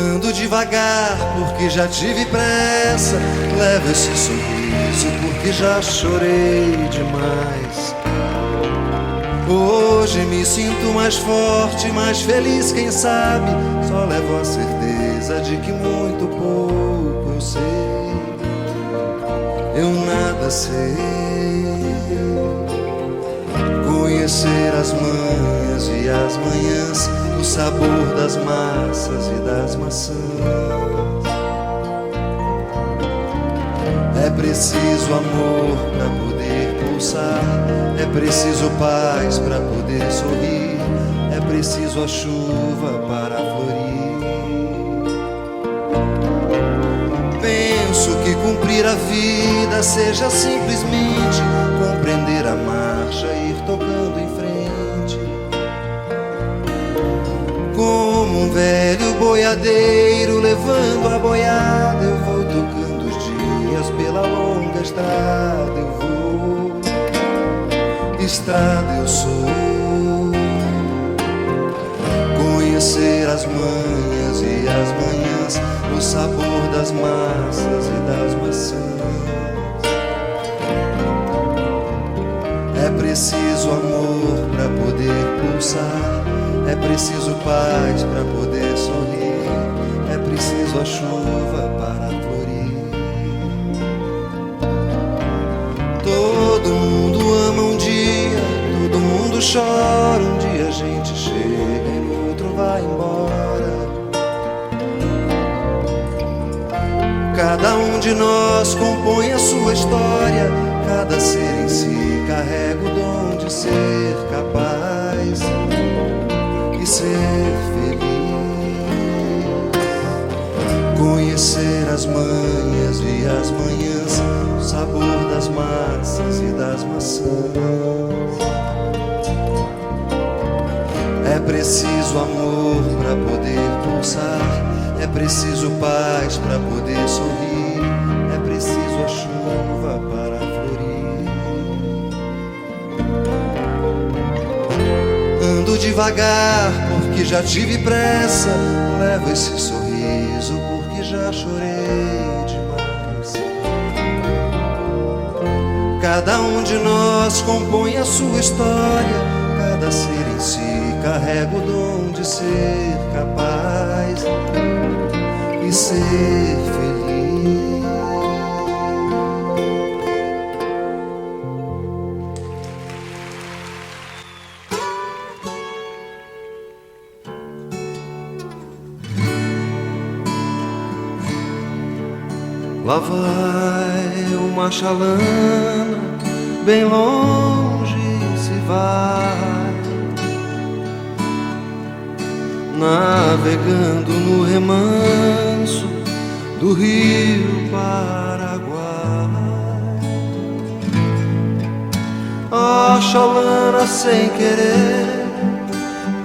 Ando devagar porque já tive pressa. Levo esse sorriso porque já chorei demais. Hoje me sinto mais forte, mais feliz, quem sabe. Só levo a certeza de que muito pouco eu sei. Eu nada sei. Conhecer as manhas e as manhãs, o sabor das massas e das maçãs. É preciso amor para poder pulsar, é preciso paz para poder sorrir, é preciso a chuva para florir. Penso que cumprir a vida seja simplesmente compreender a marcha e ir tocando em frente. Como um velho boiadeiro levando a boiada, eu vou tocando os dias pela longa estrada. Eu vou, estrada eu sou. Conhecer as manhas e as manhãs, o sabor das massas e das maçãs. É preciso amor para poder pulsar, é preciso paz para poder sorrir, é preciso a chuva para florir. Todo mundo ama um dia, todo mundo chora. Um dia a gente chega e no outro vai embora. Cada um de nós compõe a sua história, cada ser em si carrega o dom de ser capaz e ser feliz. Conhecer as manhas e as manhãs, o sabor das massas e das maçãs. É preciso amor para poder pulsar, é preciso paz para poder sorrir, é preciso a chuva para florir. Ando devagar porque já tive pressa, levo esse sorriso porque já chorei demais. Cada um de nós compõe a sua história, cada ser em si carrega o dom de ser capaz e ser feliz. Lá vai uma chalana, bem longe se vai, navegando no remanso do rio Paraguai. Ó chalana, sem querer,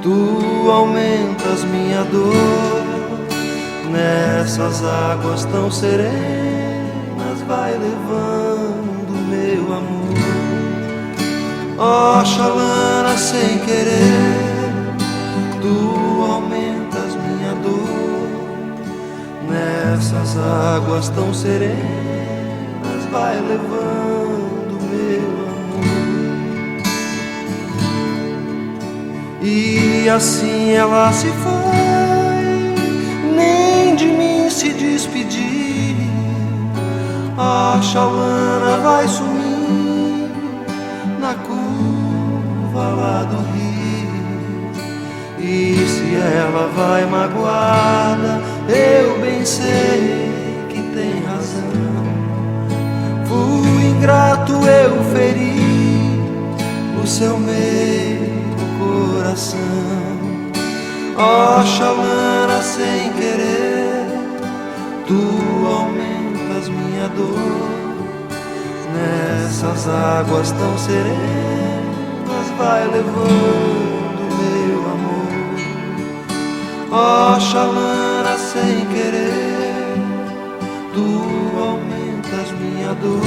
tu aumentas minha dor. Nessas águas tão serenas vai levando meu amor. Ó chalana, sem querer, tu aumentas minha dor. Nessas águas tão serenas vai levando meu amor. E assim ela se foi, nem de mim se despedir. A chalana vai sumindo na curva lá do rio. E se ela vai magoada, eu bem sei que tem razão. Fui ingrato, eu feri o seu meio coração. Ó chalana, sem querer, tu aumentas minha dor. Nessas águas tão serenas vai levando meu amor. Ó chalana, sem querer, tu aumentas minha dor.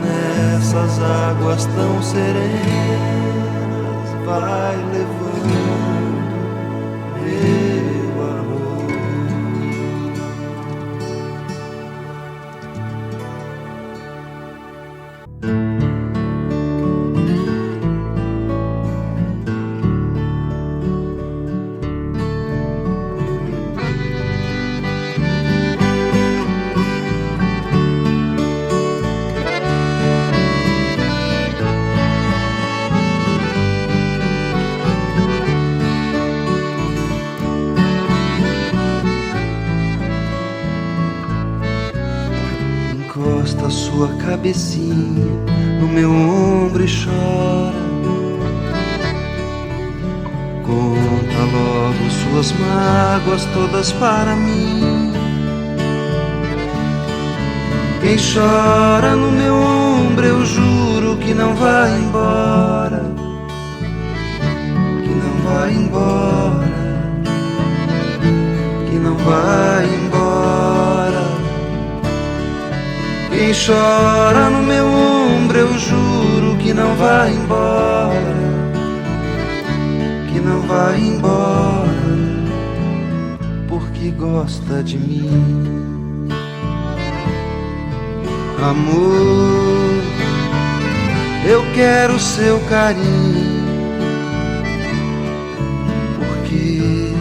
Nessas águas tão serenas vai levando meu amor. encosta sua cabecinha no meu ombro e chora. Conta logo suas mágoas todas para mim. Quem chora no meu ombro, eu juro que não vai embora, que não vai embora, que não vai embora. Quem chora no meu ombro, eu juro que não vai embora, que não vai embora, porque gosta de mim. Amor, eu quero seu carinho, porque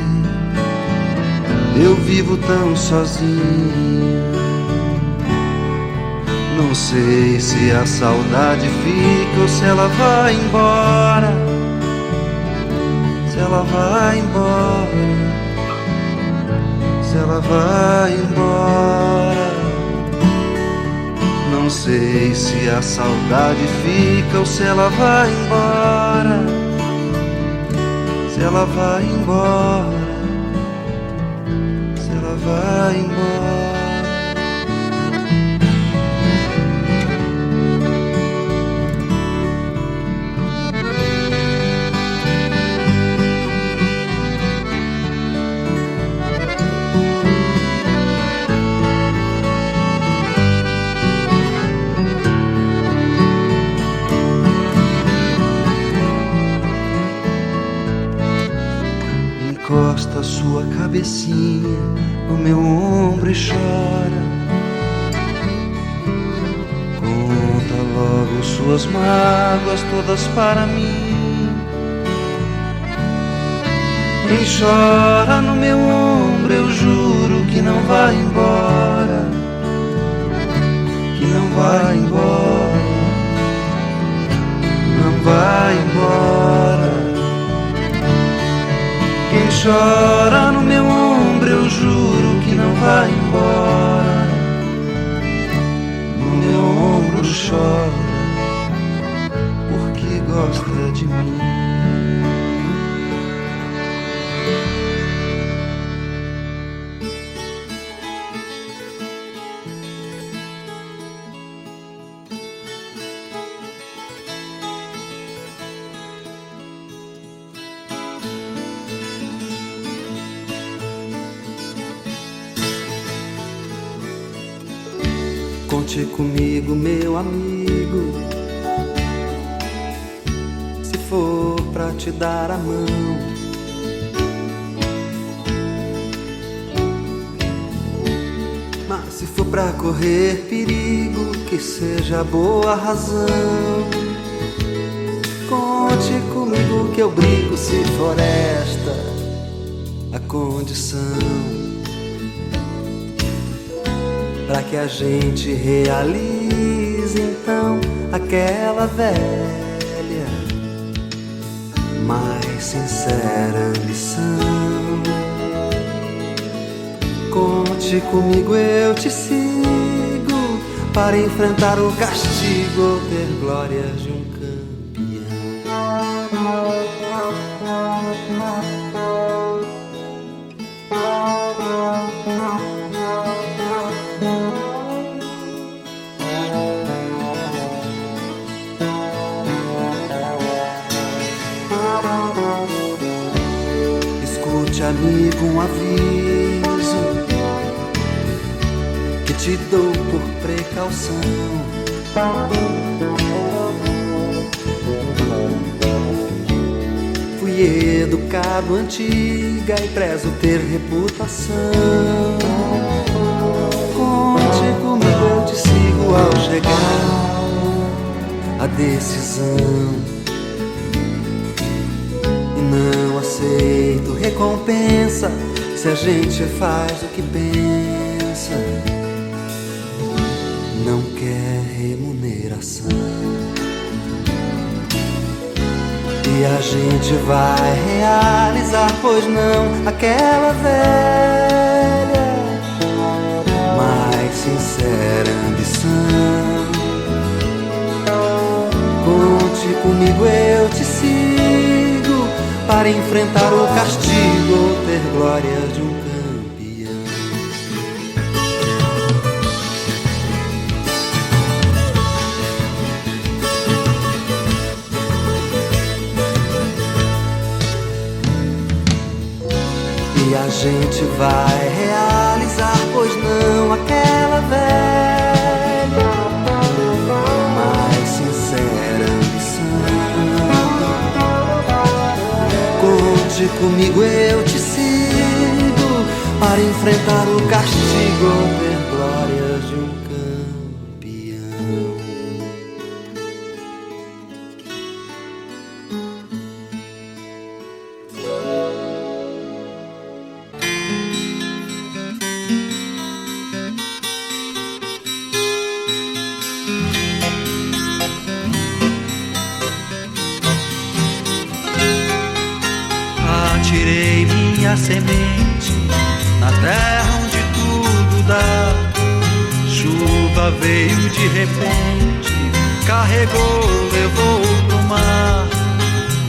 eu vivo tão sozinho. Não sei se a saudade fica ou se ela vai embora, se ela vai embora, se ela vai embora. Não sei se a saudade fica ou se ela vai embora, se ela vai embora, se ela vai embora. Encosta sua cabecinha no meu ombro e chora. Conta logo suas mágoas todas para mim. Quem chora no meu ombro, eu juro que não vai embora, que não vai embora, não vai embora. Quem chora no meu ombro, eu juro que não vai embora, no meu ombro chora, porque gosta de mim. Conte comigo, meu amigo, se for pra te dar a mão. Mas se for pra correr perigo, que seja boa razão. Conte comigo que eu brinco, se for esta a condição, pra que a gente realize então aquela velha, mais sincera ambição. Conte comigo, eu te sigo, para enfrentar o castigo ou ter glórias de um campeão. Escute, amigo, um aviso que te dou por precaução. Fui educado antiga e prezo ter reputação. Conte comigo, eu te sigo ao chegar a decisão. E não aceito recompensa se a gente faz o que pensa. Não quer remuneração. E a gente vai realizar, pois não, aquela velha, mais sincera ambição. comigo eu te sigo, para enfrentar o castigo ou ter glória de um campeão. E a gente vai realizar, pois não aquela velha, mais sincera ambição. Conte comigo, eu te sigo, para enfrentar o castigo ou ter glória de um campeão. Atirei minha semente na terra onde tudo dá. Chuva veio de repente, carregou, levou pro mar.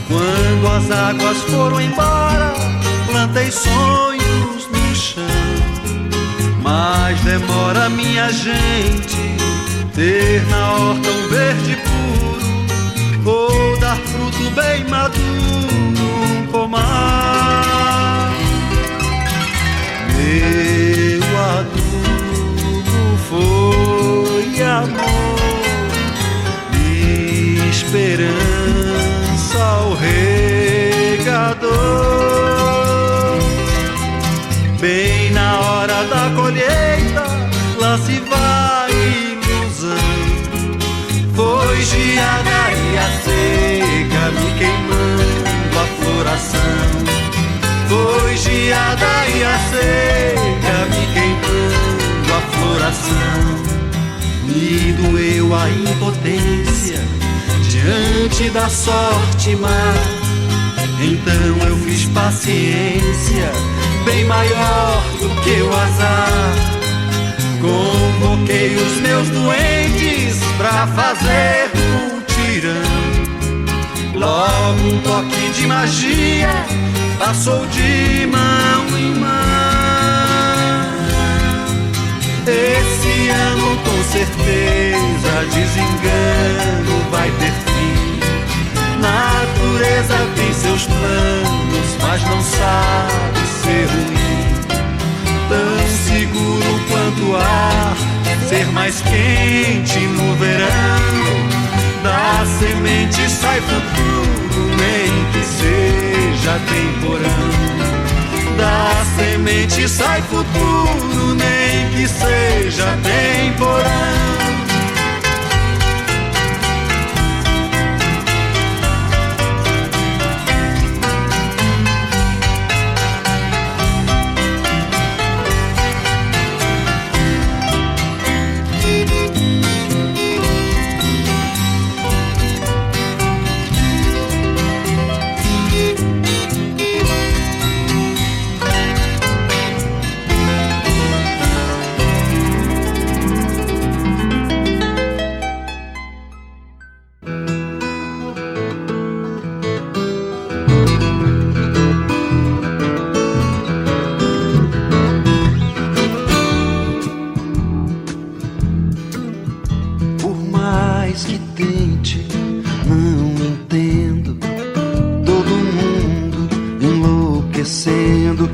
Quando as águas foram embora, plantei sonhos no chão. Mas demora, minha gente, ter na horta um verde puro, ou dar fruto bem maduro num pomar. Meu adubo foi amor, esperança ao regador. Bem na hora da colheita, lá se vai ilusão. Foi geada e a seca me queimando a floração. Foi geada e a seca me queimando a floração. Me doeu a impotência diante da sorte má. Então eu fiz paciência, bem maior do que o azar. Convoquei os meus doentes pra fazer mutirão. Logo um toque de magia passou de mão em mão. Esse ano com certeza desengano vai ter fim. Natureza tem seus planos, mas não sabe ser ruim. Tão seguro quanto o ar, ser mais quente no verão. Da semente sai futuro, nem que seja temporão. Da semente sai futuro, nem que seja temporão.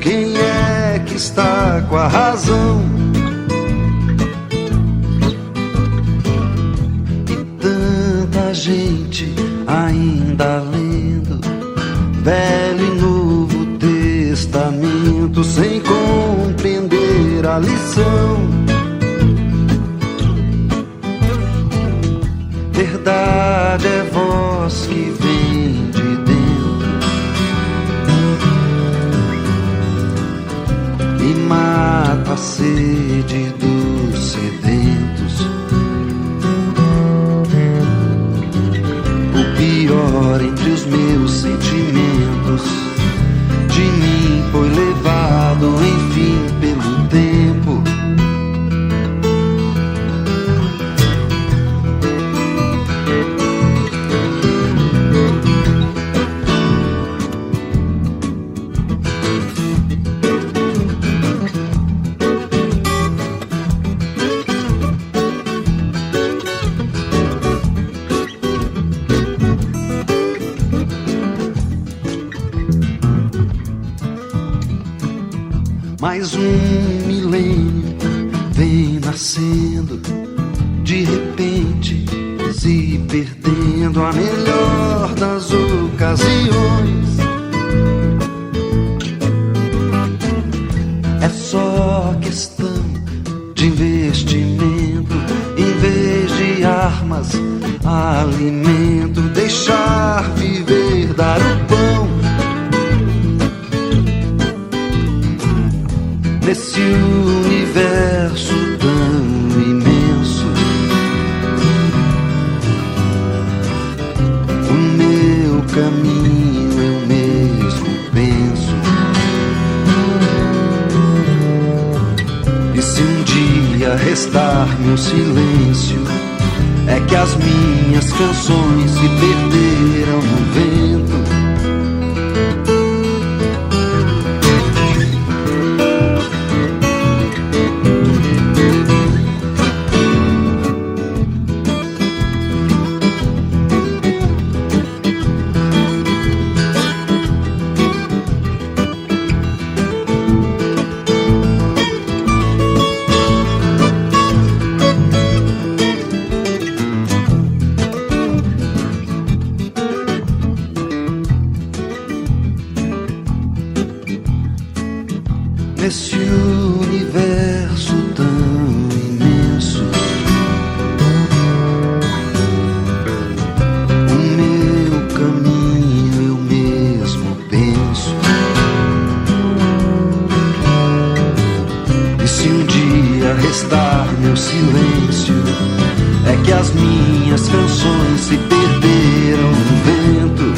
Quem é que está com a razão? E tanta gente ainda lendo Velho e Novo Testamento sem compreender a lição. Verdade é voz que vem de dentro e mata a sede dos sedentos. O pior entre os meus sentimentos de mim foi levado, enfim, pelo tempo. Mais um milênio vem nascendo, de repente se perdendo a melhor das ocasiões. É só questão de investimento, em vez de armas, alimento, deixar viver, dar o pão. Nesse universo tão imenso, o meu caminho eu mesmo penso. E se um dia restar-me o silêncio, é que as minhas canções se perderam no vento. Nesse universo tão imenso, o meu caminho eu mesmo penso. E se um dia restar meu silêncio, é que as minhas canções se perderam no vento.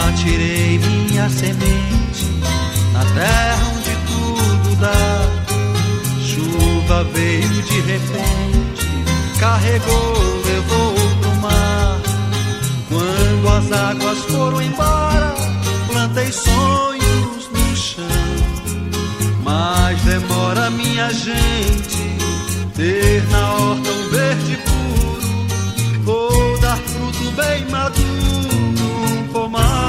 Atirei minha semente na terra onde tudo dá. Chuva veio de repente, carregou, levou pro mar. Quando as águas foram embora, plantei sonhos no chão. Mas demora, minha gente, ter na horta um verde puro. Vou dar fruto bem maduro num pomar.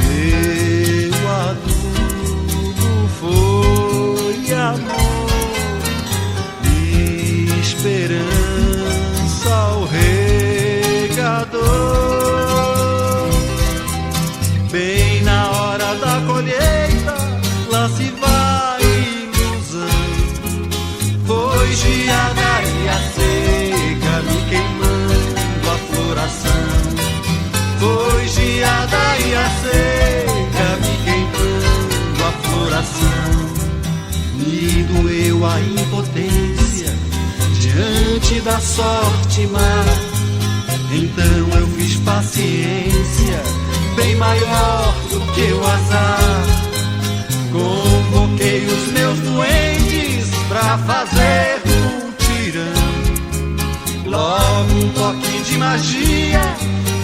Meu adubo foi amor, esperança ao regador. Bem na hora da colheita, lá se vai ilusão. Foi geada e a seca me queimando a floração. Foi geada e a seca me queimando a floração. Me doeu a impotência diante da sorte má. Então eu fiz paciência, bem maior do que o azar. Convoquei os meus duendes pra fazer mutirão. Logo um toque de magia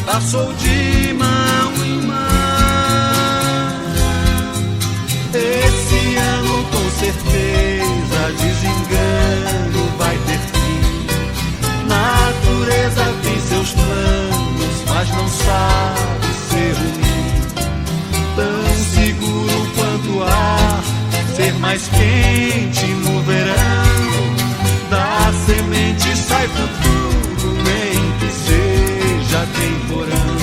passou de mão em mão. Esse ano com certeza desengano vai ter fim. Natureza tem seus planos, mas não sabe ser ruim. Tão seguro quanto o ar, ser mais quente no verão. Da semente sai futuro, nem que seja temporão.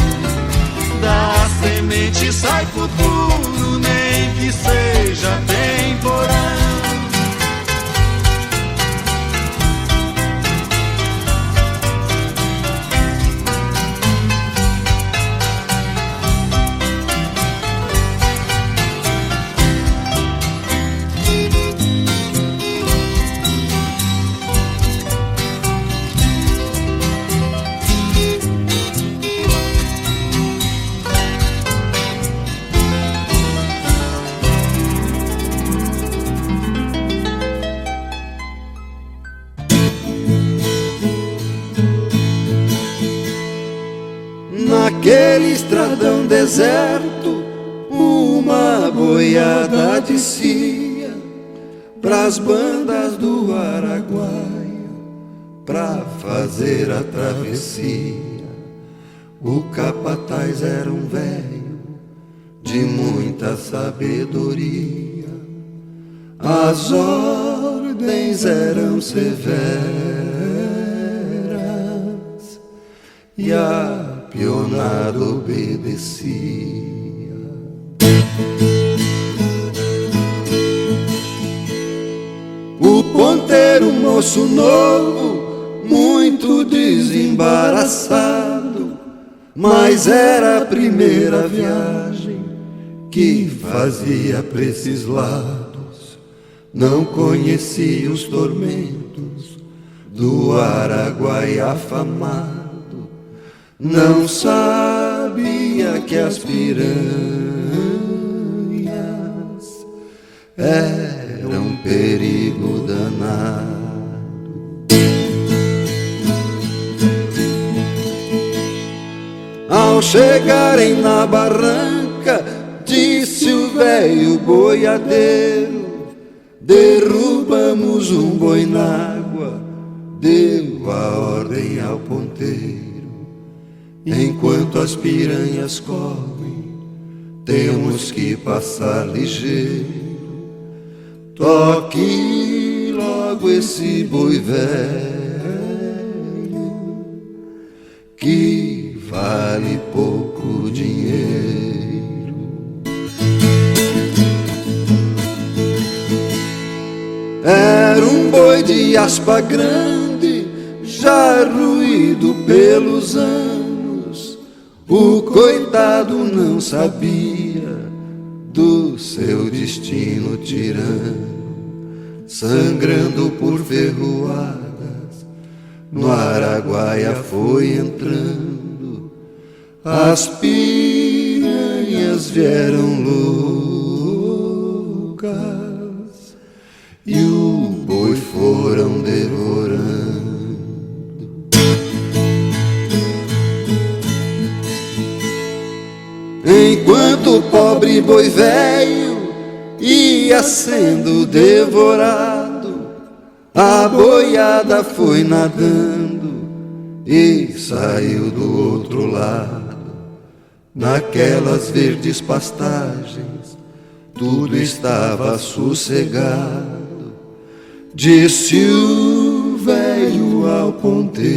Da semente sai futuro, nem que seja temporão. naquele estradão deserto, uma boiada descia pras bandas do Araguaia pra fazer a travessia. O capataz era um velho de muita sabedoria, as ordens eram severas e a pionada obedecia. O ponteiro, moço novo, muito desembaraçado, mas era a primeira viagem que fazia pra esses lados. Não conhecia os tormentos do Araguaia afamado, não sabia que as piranhas eram um perigo danado. Ao chegarem na barranca, disse o velho boiadeiro: derrubamos um boi n'água. Deu a ordem ao ponteiro: enquanto as piranhas correm, temos que passar ligeiro. Toque logo esse boi velho, que vale pouco dinheiro. Era um boi de aspa grande, já ruído pelos anos. O coitado não sabia do seu destino tirano, sangrando por ferroadas, no Araguaia foi entrando. As piranhas vieram loucas e o boi foram devorando. Enquanto o pobre boi velho ia sendo devorado, a boiada foi nadando e saiu do outro lado. Naquelas verdes pastagens tudo estava sossegado. Disse o velho ao ponteiro: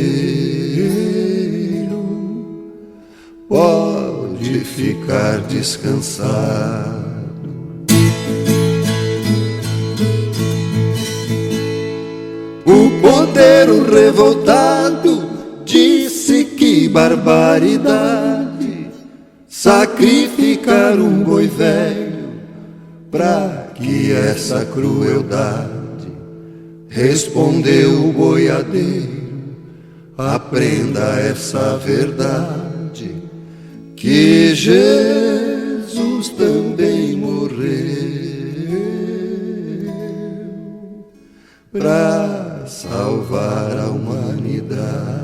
pode ficar descansado. O ponteiro revoltado disse: que barbaridade, sacrificar um boi velho, pra que essa crueldade? Respondeu o boiadeiro: aprenda essa verdade, que Jesus também morreu pra salvar a humanidade.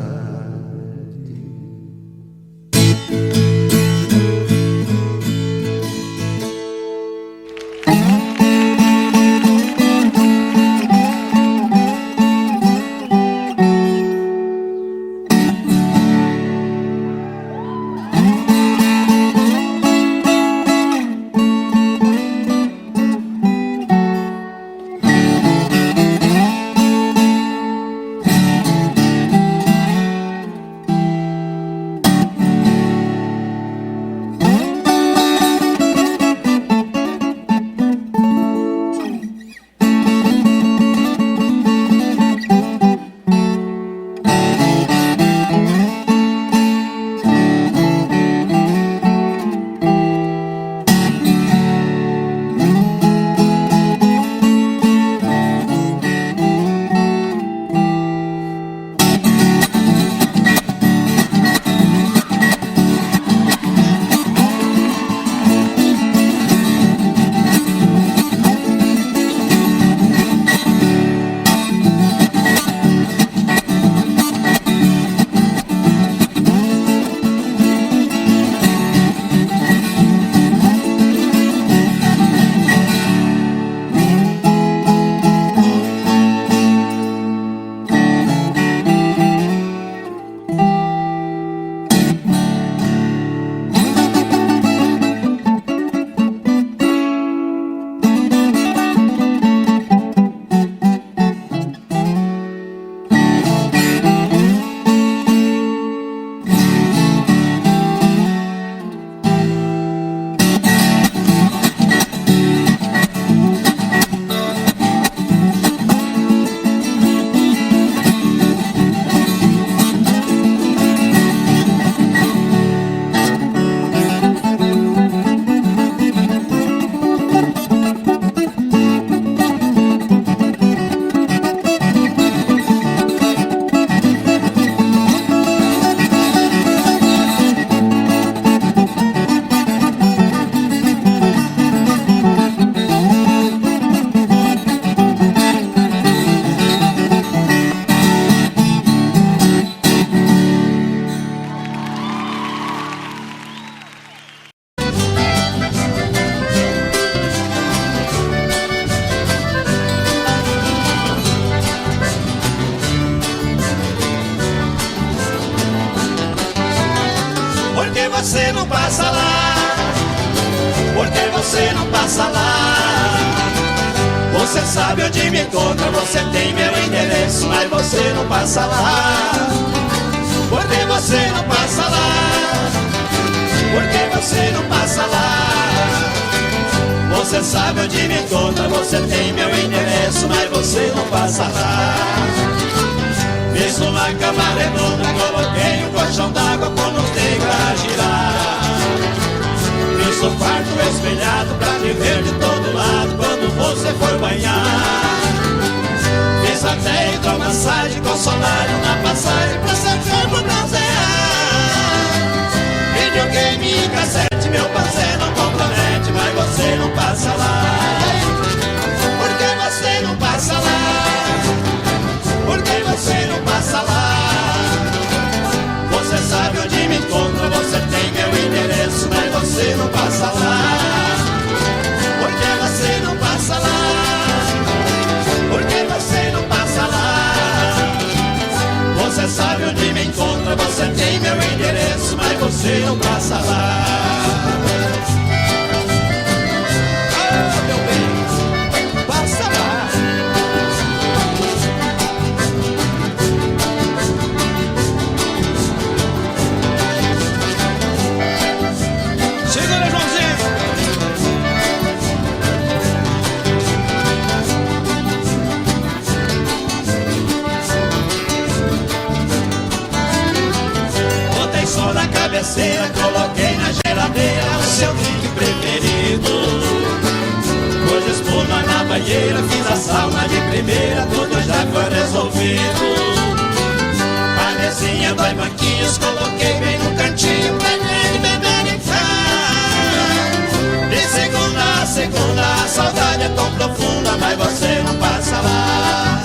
você não passa lá? Por que você não passa lá? Você sabe onde me encontra, você tem meu endereço, mas você não passa lá. Por que você não passa lá? Por que você não passa lá? Você sabe onde me encontra, você tem meu endereço, mas você não passa lá. Fiz uma cama redonda, coloquei um colchão d'água com os dedos a girar. Fiz um quarto espelhado pra te ver de todo lado quando você for banhar. Fiz até hidromassagem com solário na passagem pro seu corpo bronzear. Videogame e cassete, meu parceiro não compromete, mas você não passa lá. Por que você não passa lá? Por que você não passa lá? Você sabe onde me encontra, você tem meu endereço, mas você não passa lá. Por que você não passa lá? Por que você não passa lá? Você sabe onde me encontra, você tem meu endereço, mas você não passa lá. Ah, meu bem, passa lá. Segura, Joãozinho. Botei sol na cabeceira, coloquei na geladeira o seu drink preferido. Pus espuma na banheira, fiz a sauna de primeira, tudo já foi resolvido. A mesinha, 2 banquinhos, coloquei bem no cantinho pra ele beber e ficar. De segunda a segunda, a saudade é tão profunda, mas você não passa lá.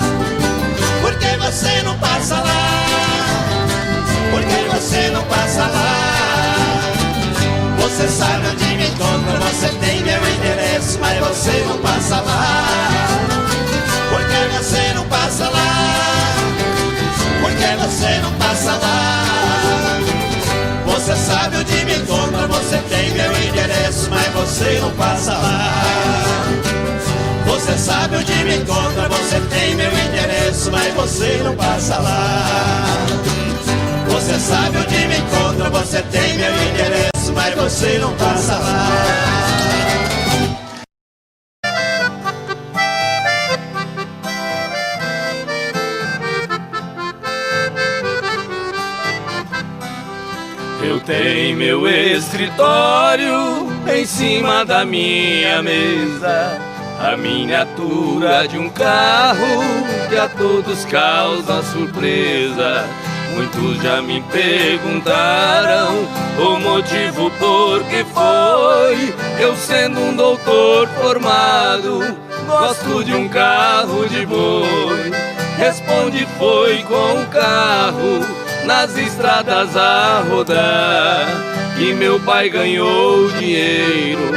Por que você não passa lá? Por que você não passa lá? Você sabe onde me encontra, você tem meu endereço, mas você não passa lá. Por que você não passa lá? Por que você não passa lá? Você sabe onde me encontra, você tem meu endereço, mas você não passa lá. Você sabe onde me encontra, você tem meu endereço, mas você não passa lá. Você sabe onde me encontra, você tem meu endereço, mas você não passa lá. Eu tenho meu escritório em cima da minha mesa, a miniatura de um carro que a todos causa surpresa. Muitos já me perguntaram o motivo por que foi. Eu sendo um doutor formado, gosto de um carro de boi. Responde, foi com o carro nas estradas a rodar que meu pai ganhou dinheiro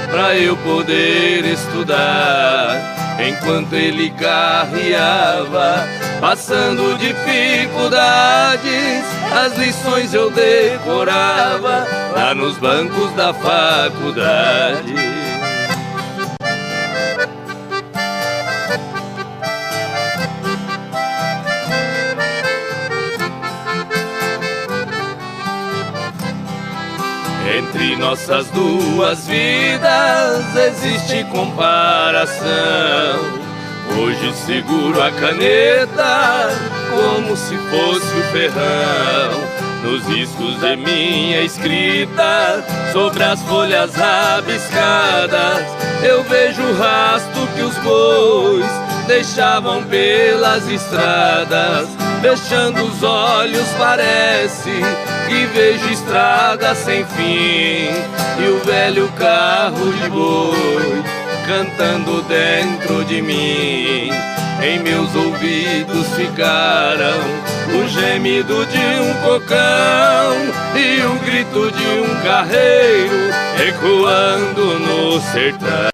pra eu poder estudar. Enquanto ele carreava, passando dificuldades, as lições eu decorava lá nos bancos da faculdade. Entre nossas duas vidas existe comparação. Hoje seguro a caneta como se fosse o ferrão. Nos riscos de minha escrita, sobre as folhas rabiscadas, eu vejo o rastro que os bois deixavam pelas estradas. Fechando os olhos parece que vejo estrada sem fim, e o velho carro de boi cantando dentro de mim. Em meus ouvidos ficaram o gemido de um cocão e o grito de um carreiro ecoando no sertão.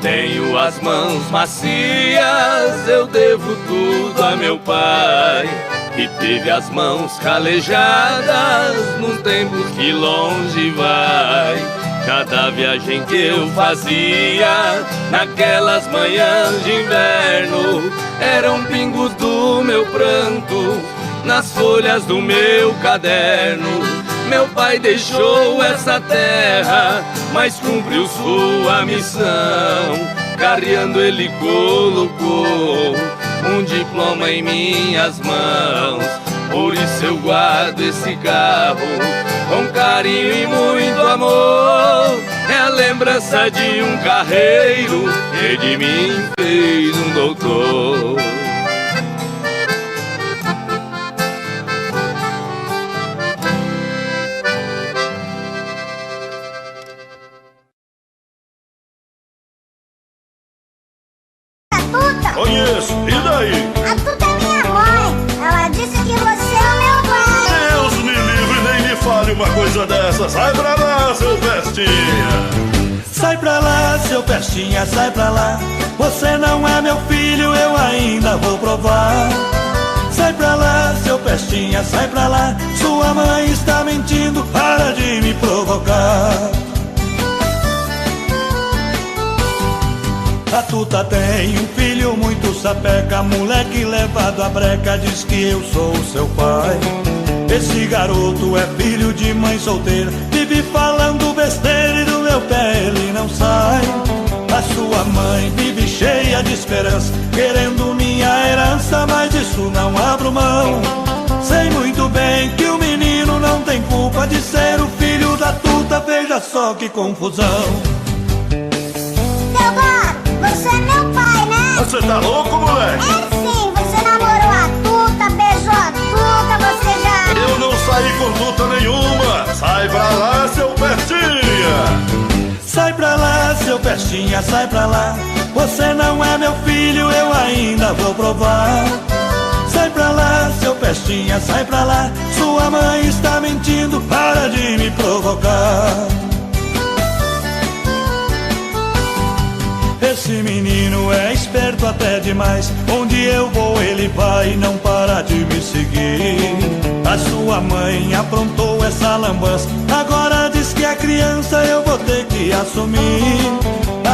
Tenho as mãos macias, eu devo tudo a meu pai, que teve as mãos calejadas nos tempos que longe vai. Cada viagem que eu fazia naquelas manhãs de inverno eram pingos do meu pranto nas folhas do meu caderno. Meu pai deixou essa terra, mas cumpriu sua missão. Carreando ele colocou um diploma em minhas mãos. Por isso eu guardo esse carro com carinho e muito amor. É a lembrança de um carreiro que de mim fez um doutor. Conheço, e daí? A Tuta é minha mãe. Ela disse que você é o meu pai. Deus me livre, nem me fale uma coisa dessa. Sai pra lá, seu Pestinha. Sai pra lá, seu Pestinha, sai pra lá. Você não é meu filho, eu ainda vou provar. Sai pra lá, seu Pestinha, sai pra lá. Sua mãe está mentindo, para de me provocar. A Tuta tem um filho muito sapeca, moleque levado à breca, diz que eu sou o seu pai. Esse garoto é filho de mãe solteira, vive falando besteira e do meu pé ele não sai. A sua mãe vive cheia de esperança, querendo minha herança, mas disso não abro mão. Sei muito bem que o menino não tem culpa de ser o filho da Tuta, veja só que confusão. Você é meu pai, né? Você tá louco, moleque? É sim, você namorou a Tuta, beijou a Tuta, você já... Eu não saí com Tuta nenhuma. Sai pra lá, seu Pestinha. Sai pra lá, seu Pestinha, sai pra lá. Você não é meu filho, eu ainda vou provar. Sai pra lá, seu Pestinha, sai pra lá. Sua mãe está mentindo, para de me provocar. Esse menino é esperto até demais. Onde eu vou ele vai e não para de me seguir. A sua mãe aprontou essa lambança, agora diz que é criança, eu vou ter que assumir.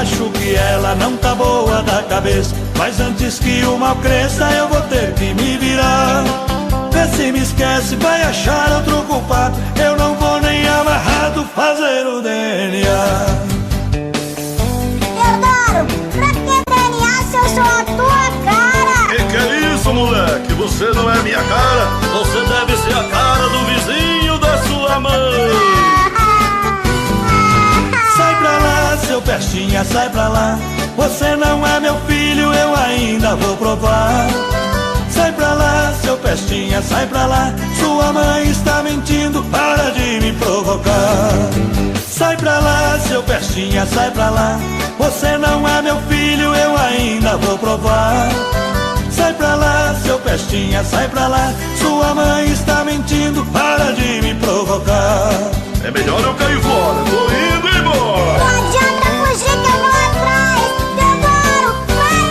Acho que ela não tá boa da cabeça, mas antes que o mal cresça eu vou ter que me virar. Vê se me esquece, vai achar outro culpado. Eu não vou nem amarrado fazer o DNA. Pra que DNA se eu sou a tua cara? Que é isso, moleque? Você não é minha cara. Você deve ser a cara do vizinho da sua mãe. Sai pra lá, seu Pestinha, sai pra lá. Você não é meu filho, eu ainda vou provar. Sai pra lá, seu Pestinha, sai pra lá. Sua mãe está mentindo, para de me provocar. Sai pra lá, seu Pestinha, sai pra lá. Você não é meu filho, eu ainda vou provar. Sai pra lá, seu Pestinha, sai pra lá. Sua mãe está mentindo, para de me provocar. É melhor eu cair fora, tô indo embora. Não adianta fugir que eu vou atrás. Teodoro, vai!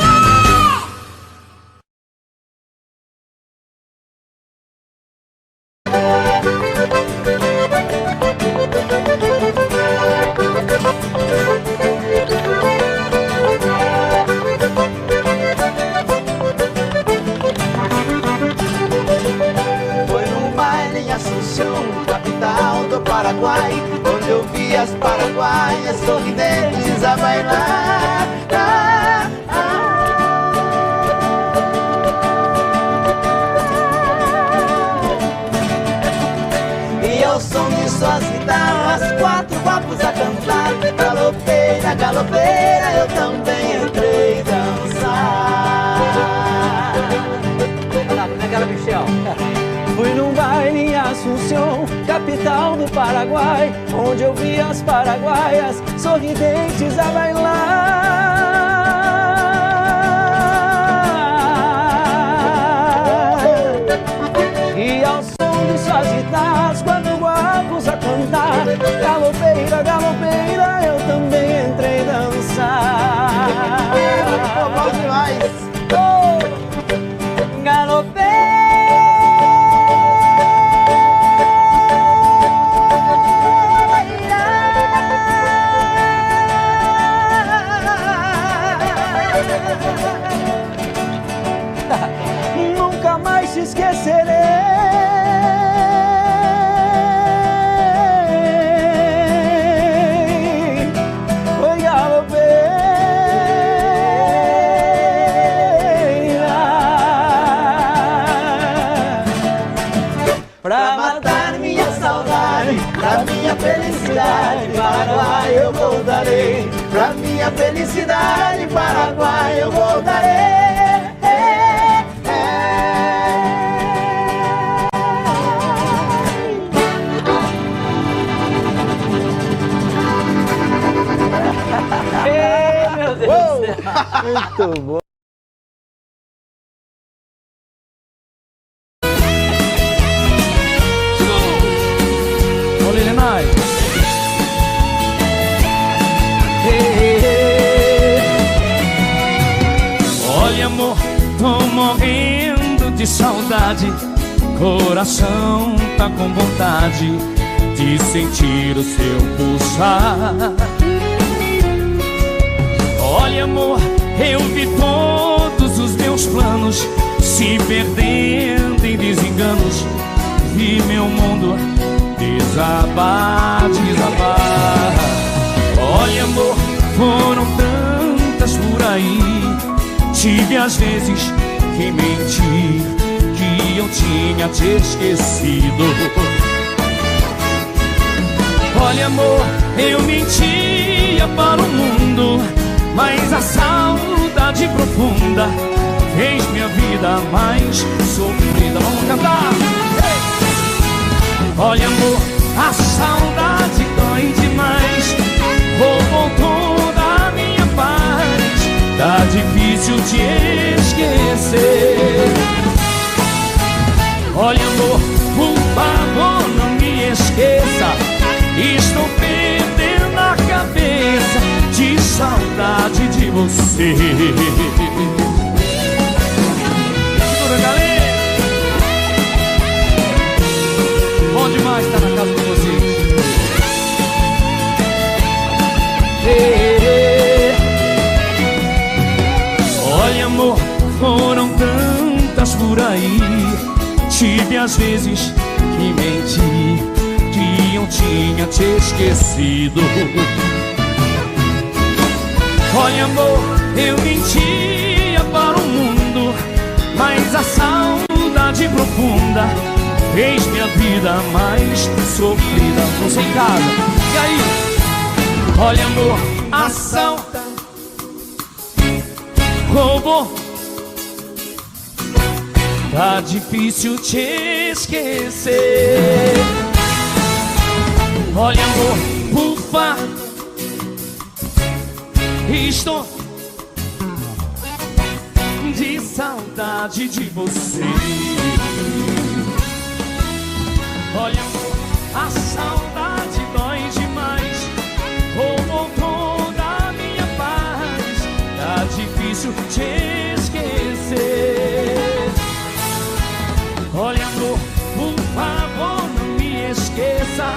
Capital do Paraguai, onde eu vi as paraguaias sorridentes a bailar. E ao som de suas guitarras, 4 papos a cantar. Galopeira, galopeira, eu também entrei dançar. Olha lá, como é que era, Michel? Fui num baile em Assunção, capital do Paraguai, onde eu vi as paraguaias sorridentes a bailar. E ao som de suas guitarras, 4 guapos a cantar. Galopeira, galopeira, eu também entrei dançar. atrás. Oh, galopei. Nunca mais te esquecerei. Oi, galopeira, pra matar minha saudade, pra minha felicidade, Paraguai eu voltarei. Pra minha felicidade, Paraguai eu voltarei. Meu Deus do céu. Muito bom. Olha, amor, tô morrendo de saudade. Coração tá com vontade de sentir o seu pulsar. Olha, amor, eu vi todos os meus planos se perdendo em desenganos. Vi meu mundo desabar, desabar. Olha, amor, foram tantas por aí. Tive às vezes que mentir, que eu tinha te esquecido. Olha, amor, eu mentia para o mundo, mas a saudade profunda fez minha vida mais sofrida. Vamos cantar! Olha, amor, a saudade dói demais. Roubou toda a minha paz. Tá difícil te esquecer. Olha, amor, por favor, não me esqueça. Estou perdendo a cabeça de saudade de você. Segura, galera. Bom demais estar na casa de vocês. Olha, amor, foram tantas por aí. Tive às vezes que mentir, que eu tinha te esquecido. Olha, amor, eu mentia para o mundo, mas a saudade profunda fez minha vida mais sofrida. Tô sem casa, e aí? Olha, amor, a saudade roubou. Tá difícil te esquecer. Olha, amor, por favor, estou de saudade de você. Olha, amor, a saudade dói demais. Roubou toda a minha paz. Tá difícil te esquecer. Olha, amor, por favor, não me esqueça.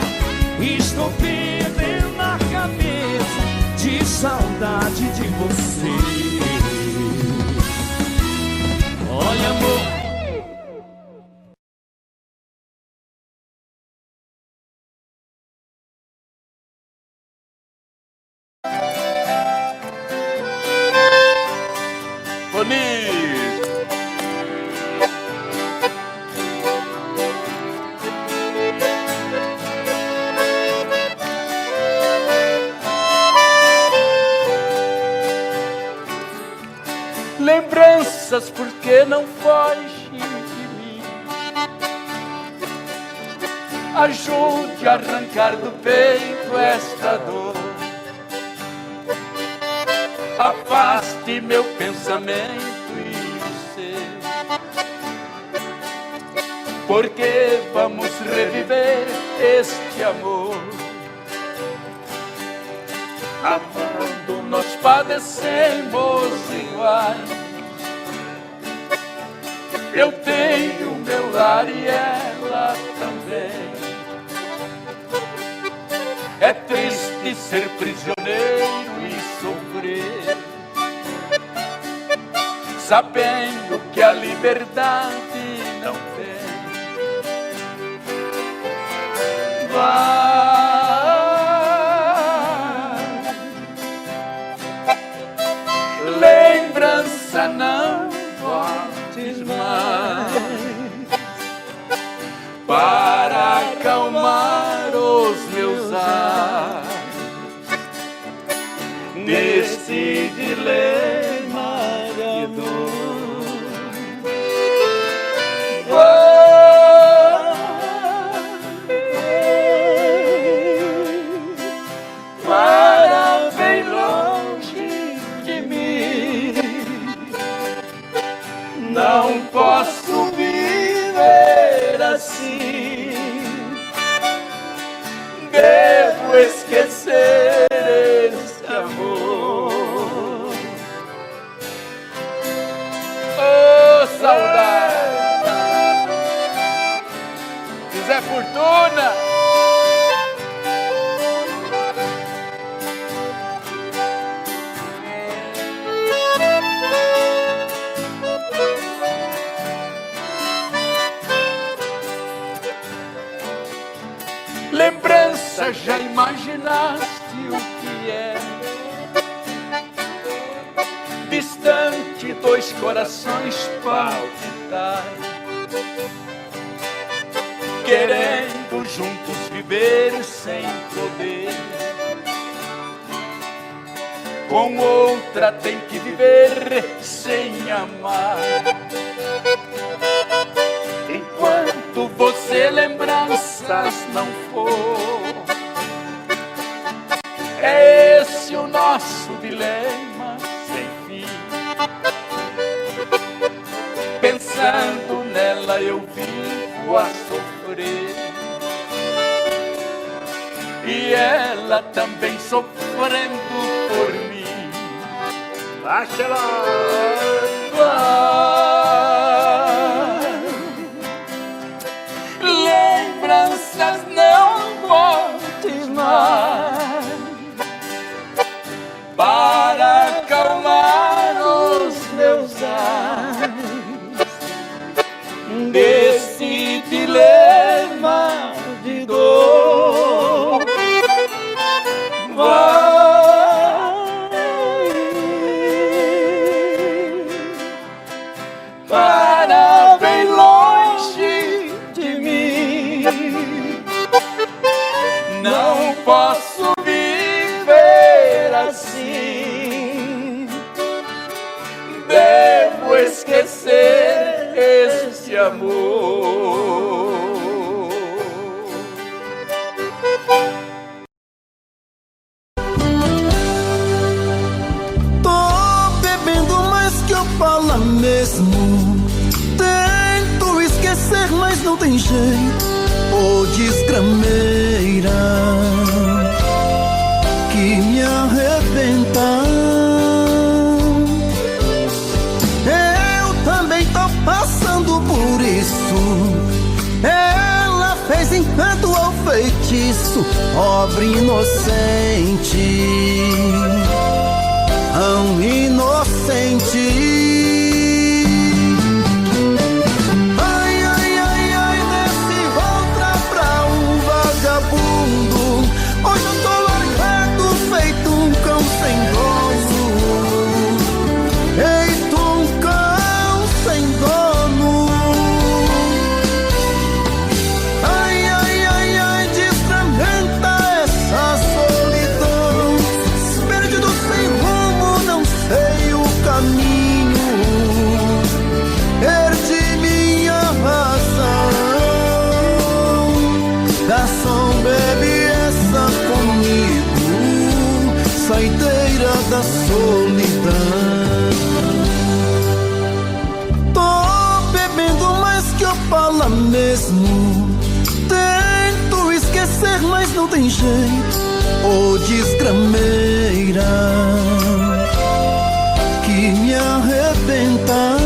Estou perdendo a cabeça de saudade de você. Olha, amor, lembranças, porque não foge de mim. Ajude a arrancar do peito esta dor. Afaste meu pensamento e o seu, porque vamos reviver este amor. Amando nós padecemos iguais. Eu tenho meu lar e ela também. É triste ser prisioneiro e sofrer, sabendo que a liberdade não tem. Lembrança não voltes mais para acalmar os meus ares neste dilema de dor. Para bem longe de mim, não posso viver assim. Devo esquecer esse amor. Oh, saudade! José Fortuna! Lembrança, já imaginaste o que é? Distante, dois corações palpitais, querendo juntos viver sem poder. Com outra tem que viver sem amar. Enquanto você lembranças não for, é esse o nosso dilema sem fim. Pensando nela eu vivo a sofrer, e ela também sofrendo por mim. Baixa lembranças não voltes mais para acalmar os meus ares desse dilema de dor. Para bem longe de mim, não posso viver assim. Devo esquecer esse amor. Tô bebendo mais que eu falo mesmo. Tento esquecer, mas não tem jeito. Ô desgrameira que me arrebenta. Eu também tô passando por isso. Ela fez encanto ao feitiço, pobre inocente, tão inocente. Hoje eu tô largado, feito um cão sem dono. Feito um cão sem dono. Ai, ai, ai, ai, desfragmenta essa solidão. Perdido sem rumo, não sei o caminho. Perdi minha razão. Garçom, bebe comigo, saideira da solidão. Tô bebendo mais que eu falo mesmo. Tento esquecer, mas não tem jeito. Ô desgrameira que me arrebenta.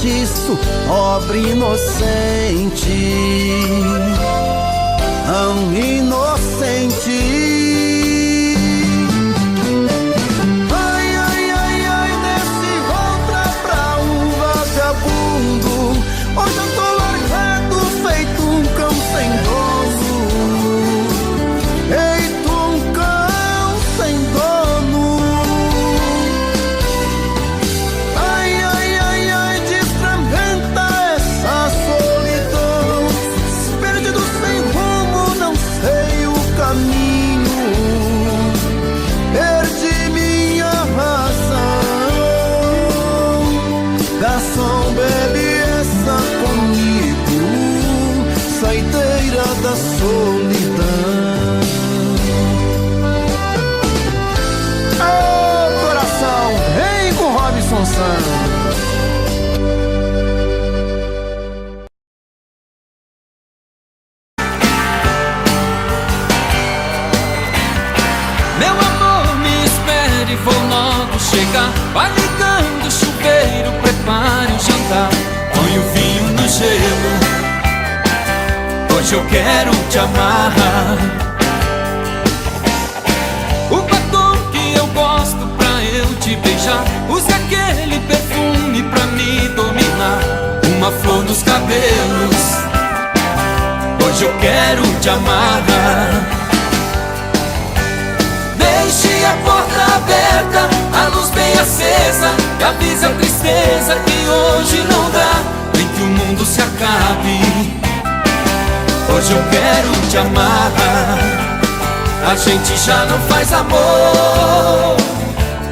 feitiço, pobre inocente, tão inocente. Ai, ai, ai, ai, desse volta pra um vagabundo. Hoje eu tô largado, feito um cão sem dono. Feito um cão sem dono. Ai, ai, ai, ai, destramenta essa solidão. Perdido sem rumo, não sei o caminho. Perdi minha razão. Garçom, bebe essa comigo, saideira da solidão. Ô coração, vem com Robson Santos. Meu amor, me espere, vou logo chegar. Vai ligando o chuveiro, prepare o jantar. Põe o vinho no gelo, hoje eu quero te amarrar. O batom que eu gosto pra eu te beijar. Use aquele perfume pra me dominar. Uma flor nos cabelos, hoje eu quero te amarrar. Deixe a porta aberta, a luz bem acesa, e avise a tristeza que hoje não dá, nem que o mundo se acabe. Hoje eu quero te amarrar. A gente já não faz amor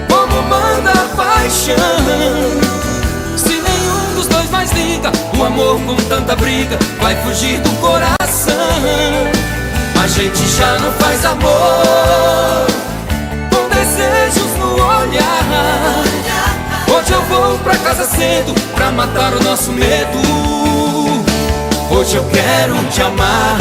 como manda a paixão. Se nenhum dos dois mais liga, o amor com tanta briga vai fugir do coração. A gente já não faz amor com desejos no olhar. Hoje eu vou pra casa cedo pra matar o nosso medo. Hoje eu quero te amar.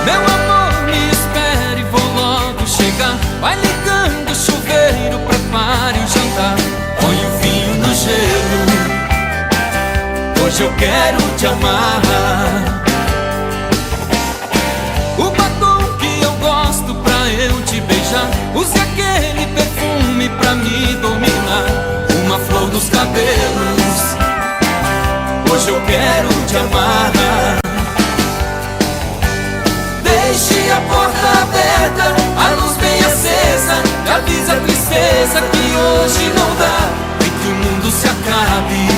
Meu amor, me espere, vou logo chegar. Vai ligando o chuveiro, prepare o jantar. Põe o vinho no gelo, hoje eu quero te amarrar. O batom que eu gosto pra eu te beijar. Use aquele perfume pra me dominar. Uma flor nos cabelos, hoje eu quero te amarrar. Deixe a porta aberta, a luz bem acesa, e avisa a tristeza que hoje não dá, nem que o mundo se acabe.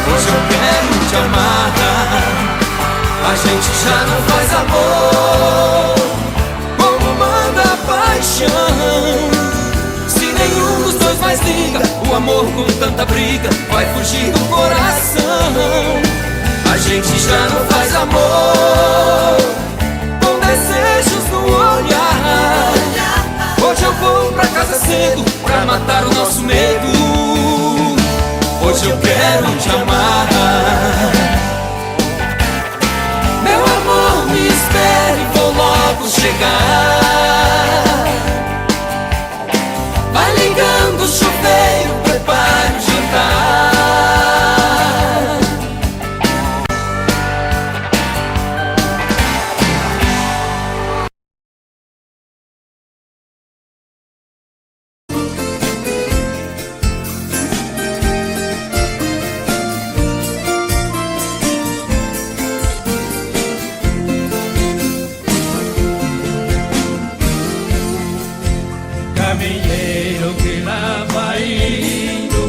Hoje eu quero te amarrar. A gente já não faz amor como manda a paixão. Se nenhum dos dois mais liga, o amor com tanta briga vai fugir do coração. A gente já não faz amor com desejos no olhar. Hoje eu vou pra casa cedo pra matar o nosso medo. Hoje eu quero te amarrar. Meu amor, me espere, vou logo chegar. Vai ligando o chuveiro, prepare o jantar. Caminheiro que lá vai indo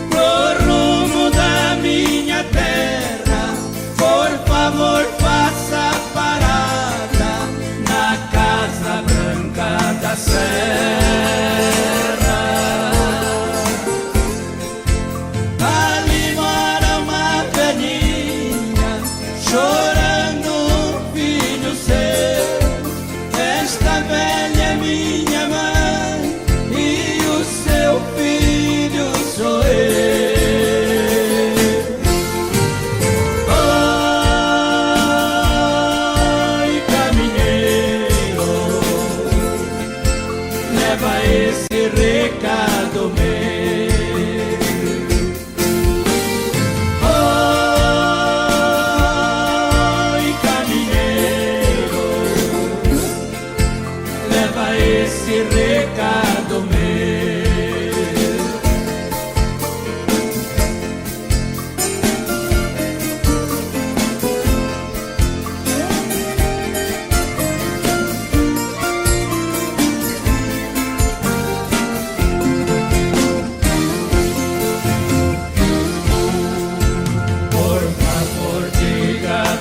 pro rumo da minha terra, por favor faça parada na Casa Branca da Serra. Ali mora uma velhinha chorando um filho seu. Esta velha é minha mãe, seu filho sou eu.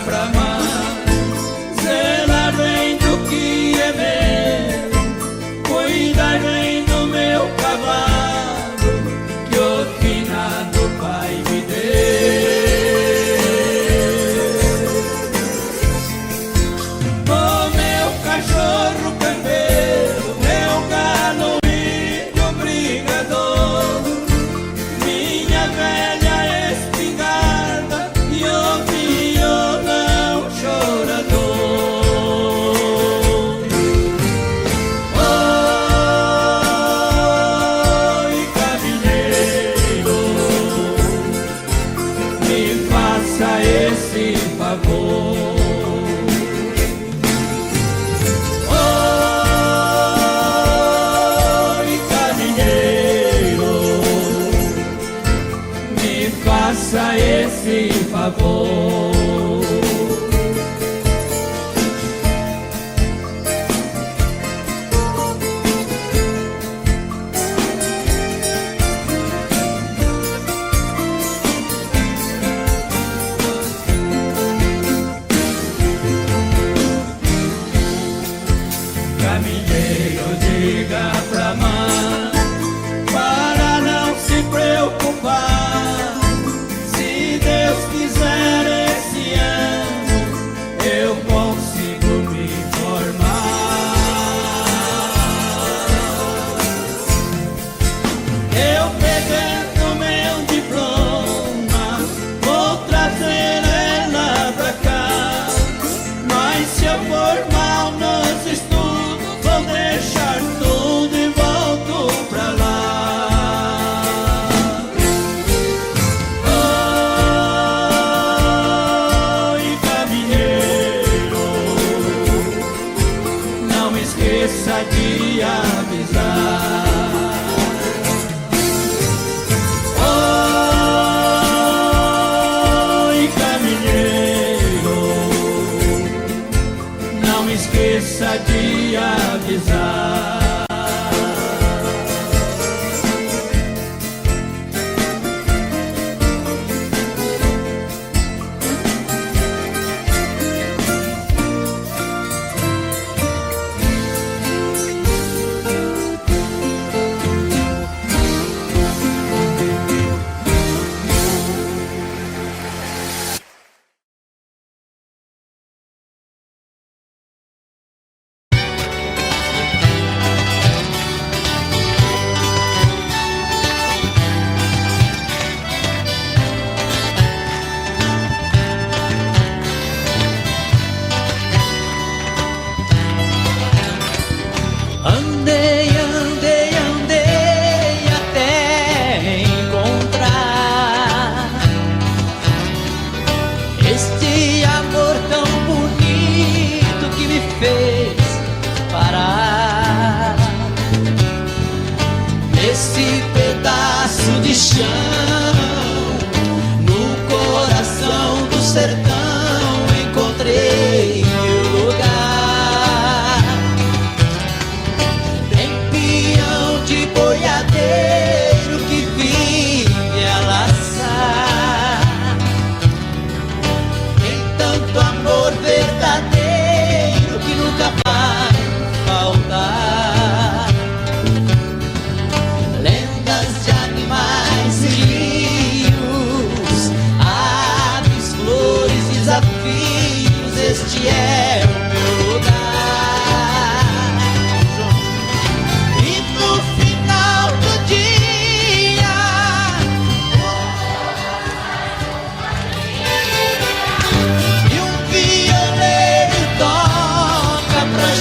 pra amar, zelar bem do que é meu, cuidar bem do meu cavalo, que o finado pai me deu. O meu cachorro campeiro, meu galo índio brigador, minha velha espingarda e o violão chorador. Oi, caminheiro, me faça esse favor. Oi, caminheiro, me faça esse favor. Caminheiro, diga pra mãe para não se preocupar. Se Deus quiser esse ano eu consigo me formar. Eu pegando meu diploma vou trazer ela pra cá, mas se eu for mal nos estudos vou deixar tudo e volto pra lá. Oi, caminheiro, não esqueça de avisar. Oi, caminheiro, não esqueça de avisar. Andei, andei, andei até encontrar este amor tão bonito que me fez parar nesse pedaço de chão, no coração do sertão encontrei meu lugar. De boiadeiro que vive a laçar, tem tanto amor verdadeiro que nunca vai faltar. Lendas de animais e rios, aves, flores, desafios, este é o meu lugar.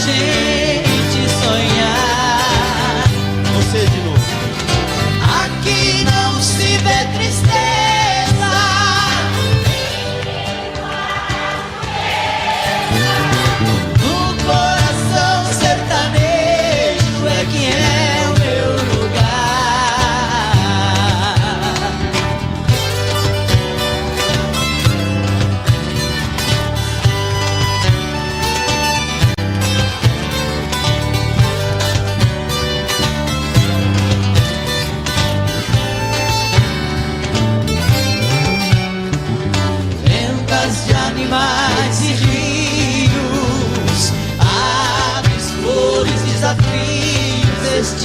Gente sonhar. Você de novo. Aqui não se vê tristeza,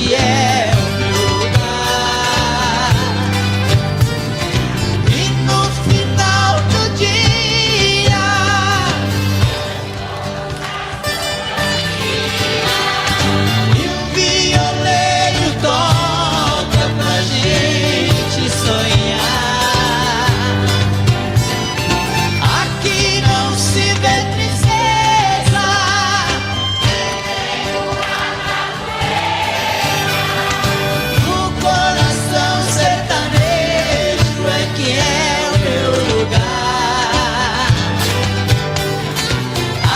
este é o meu lugar. E no final do dia, e o violeiro toca pra gente sonhar. Aqui não se vê tristeza, no coração sertanejo é que é o meu lugar.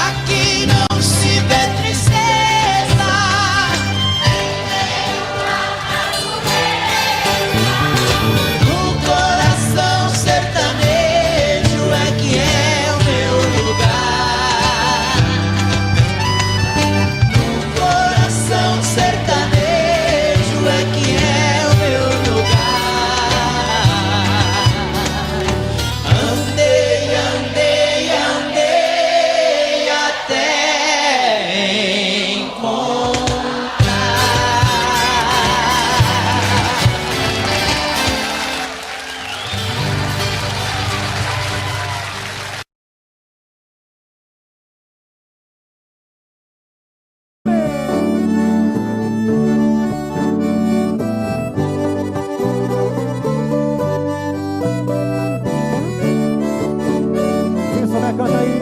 Aqui não se vê tristeza, no coração sertanejo é que é o meu lugar. No coração sertanejo é que é o meu lugar. Andei, andei, andei até encontrar. Quem souber, canta aí.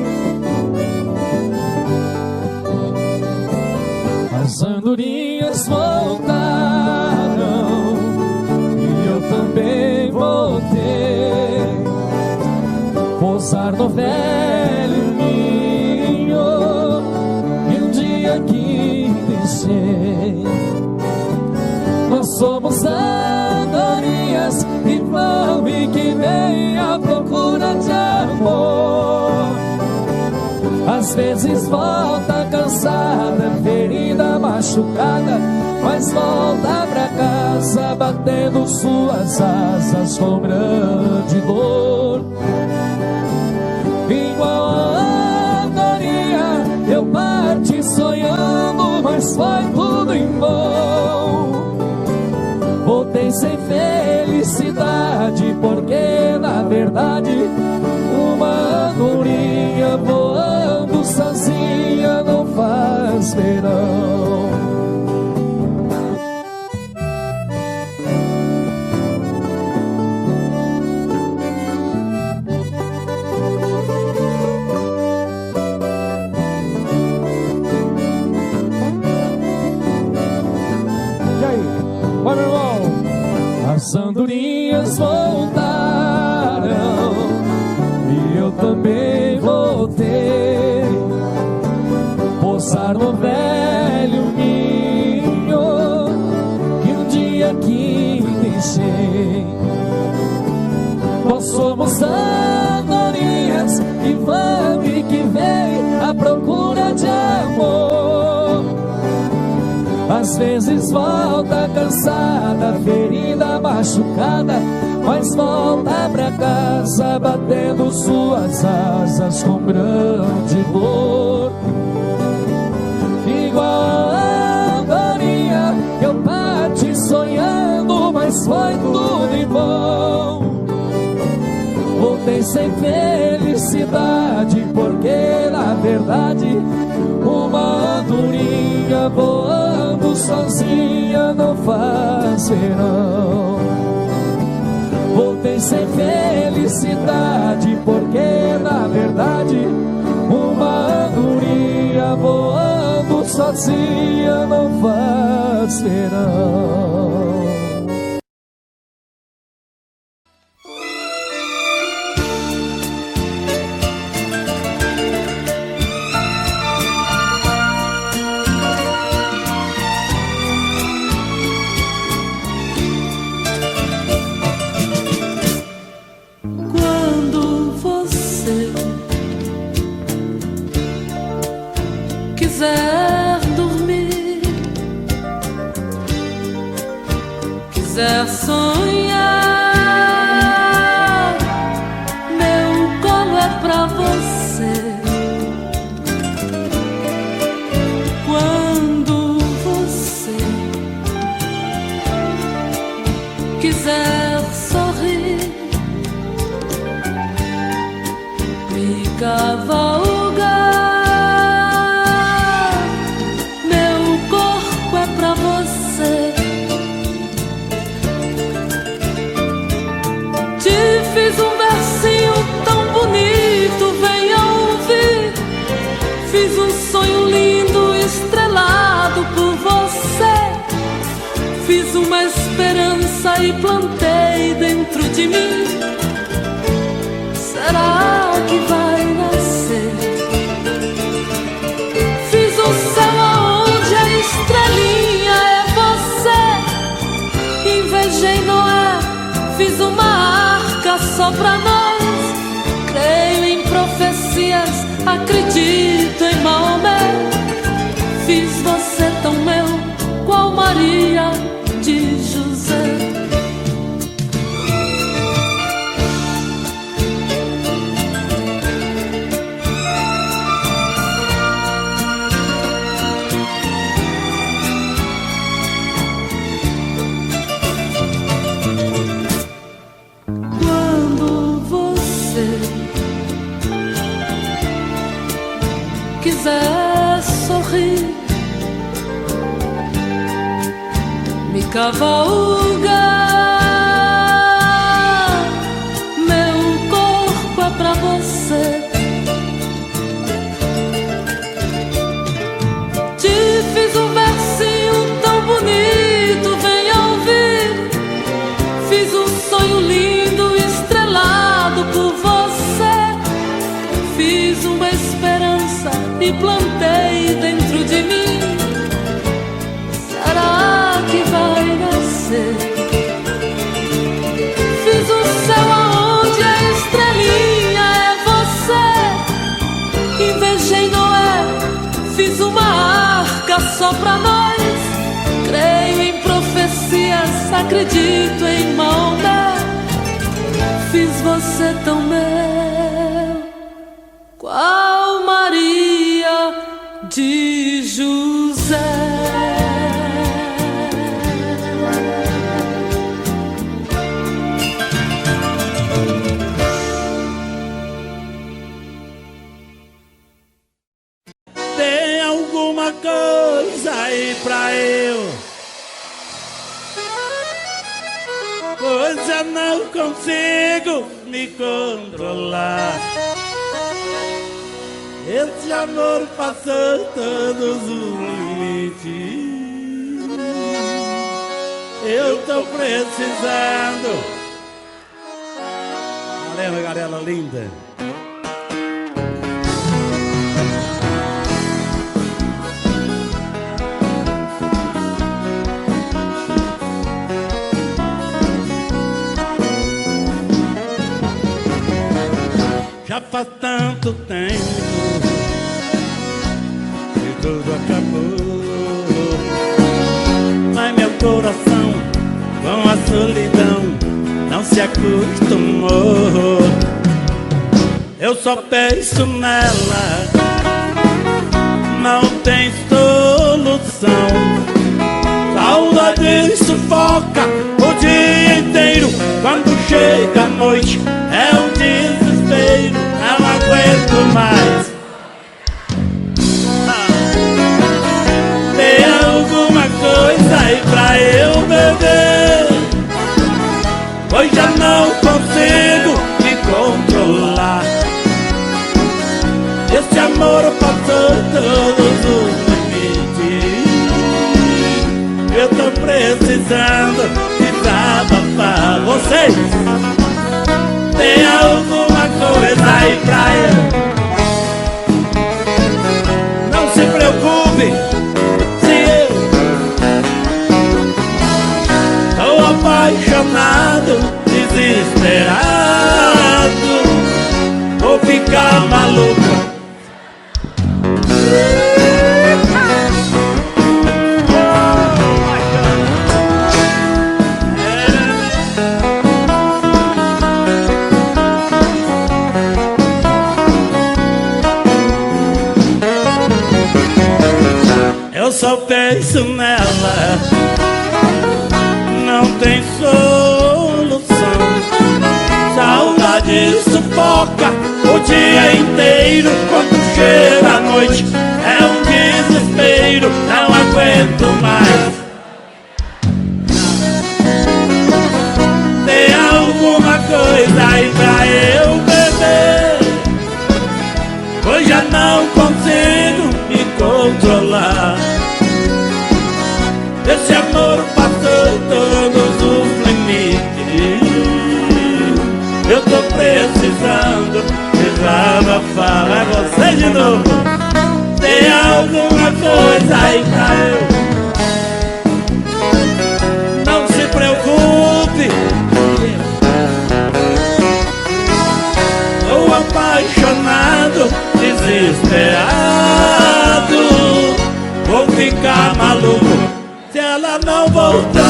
As andorinhas voltaram e eu também voltei. Pousar no velho ninho e um dia que deixei. Nós somos andorinhas que vão e que vêm à procura de amor. Às vezes volta cansada, ferida, machucada, mas volta pra casa batendo suas asas com grande dor. Igual a andorinha, eu parti sonhando, mas foi tudo em vão. Voltei sem felicidade, porque na verdade uma andorinha voando sozinha não faz verão. E aí? Vai, meu irmão. As andorinhas voltaram e eu também voltei. Pousar no velho ninho e um dia que deixei. Nós somos andorinhas que vão e que vêm à procura de amor. Às vezes volta cansada, ferida, machucada, mas volta pra casa batendo suas asas com grande dor. Igual a andorinha, eu parti sonhando, mas foi tudo em vão. Voltei sem felicidade, porque na verdade uma andorinha voando sozinha não faz verão. Voltei sem felicidade, porque na verdade uma andorinha voando sozinha não faz verão. Quando você quiser dormir, quiser sonhar, meu colo é pra você. Quando você e plantei dentro de mim. Será que vai nascer? Fiz o céu aonde a estrelinha é você. Invejei Noé, fiz uma arca só pra nós. Creio em profecias, acredito em Maomé. Fiz você tão meu, qual Maria de José. Quando você quiser sorrir, me cavalga. Meu corpo é pra você. Te fiz um versinho tão bonito, venha ouvir. Fiz um sonho lindo, estrelado por você. Fiz uma esperança e plantei dentro de mim. Será que vai nascer? Fiz o céu aonde a estrelinha é você. Invejei Noé, fiz uma arca só pra nós. Creio em profecias, acredito em Maomé. Fiz você tão meu, qual Maria de José. Tem alguma coisa aí pra eu, pois eu não consigo me controlar. Esse amor passou todos os limites. Eu tô precisando. Valeu, galera linda. Já faz tanto tempo que tudo acabou, mas meu coração com a solidão não se acostumou. Eu só penso nela, não tem solução. Saudade sufoca o dia inteiro. Quando chega a noite é um desespero, não aguento mais. Tem alguma coisa aí pra eu beber, pois já não consigo me controlar. Esse amor passou todos os limites. Eu tô precisando desabafar. Vocês tem alguma coisa aí pra eu? Não se preocupe se eu tô apaixonado, desesperado, vou ficar maluco. Eu só penso nela, não tem solução. Saudade sufoca o dia inteiro. Quando chega a noite é um desespero, não aguento mais. Tem alguma coisa aí pra eu beber, pois já não consigo me controlar. Esse amor passou todos os limites. Vem de novo. Tem alguma coisa aí pra eu. Não se preocupe, tô apaixonado, desesperado. Vou ficar maluco se ela não voltar.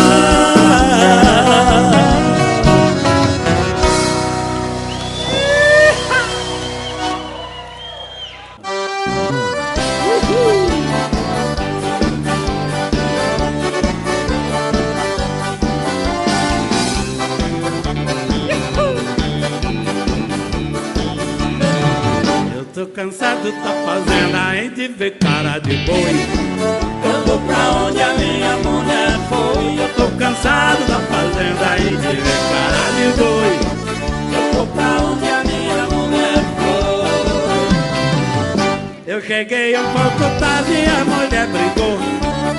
Eu tô cansado da fazenda em de ver cara de boi. Eu vou pra onde a minha mulher foi. Eu tô cansado da fazenda em de ver cara de boi. Eu vou pra onde a minha mulher foi. Eu cheguei um pouco tarde e a mulher brigou.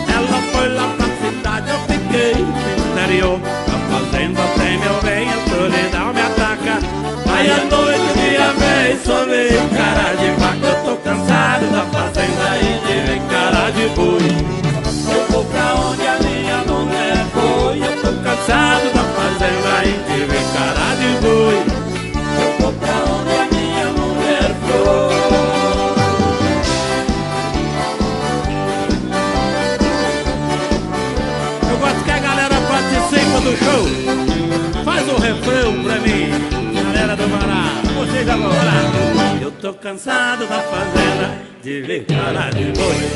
Ela foi lá pra cidade, eu fiquei no interior. A fazenda tem meu bem, a solidão me ataca. Vai à noite, dia vez, só vejo cara de vaca. Eu tô cansado da fazenda e de ver cara de boi. Eu vou pra onde a minha mulher foi. Eu tô cansado da fazenda e de ver cara de boi. Eu vou pra onde a minha mulher foi. Eu gosto que a galera participe do show. Faz o refrão pra mim, galera do Pará, vocês agora. Eu tô cansado da fazenda de ver cara de boi.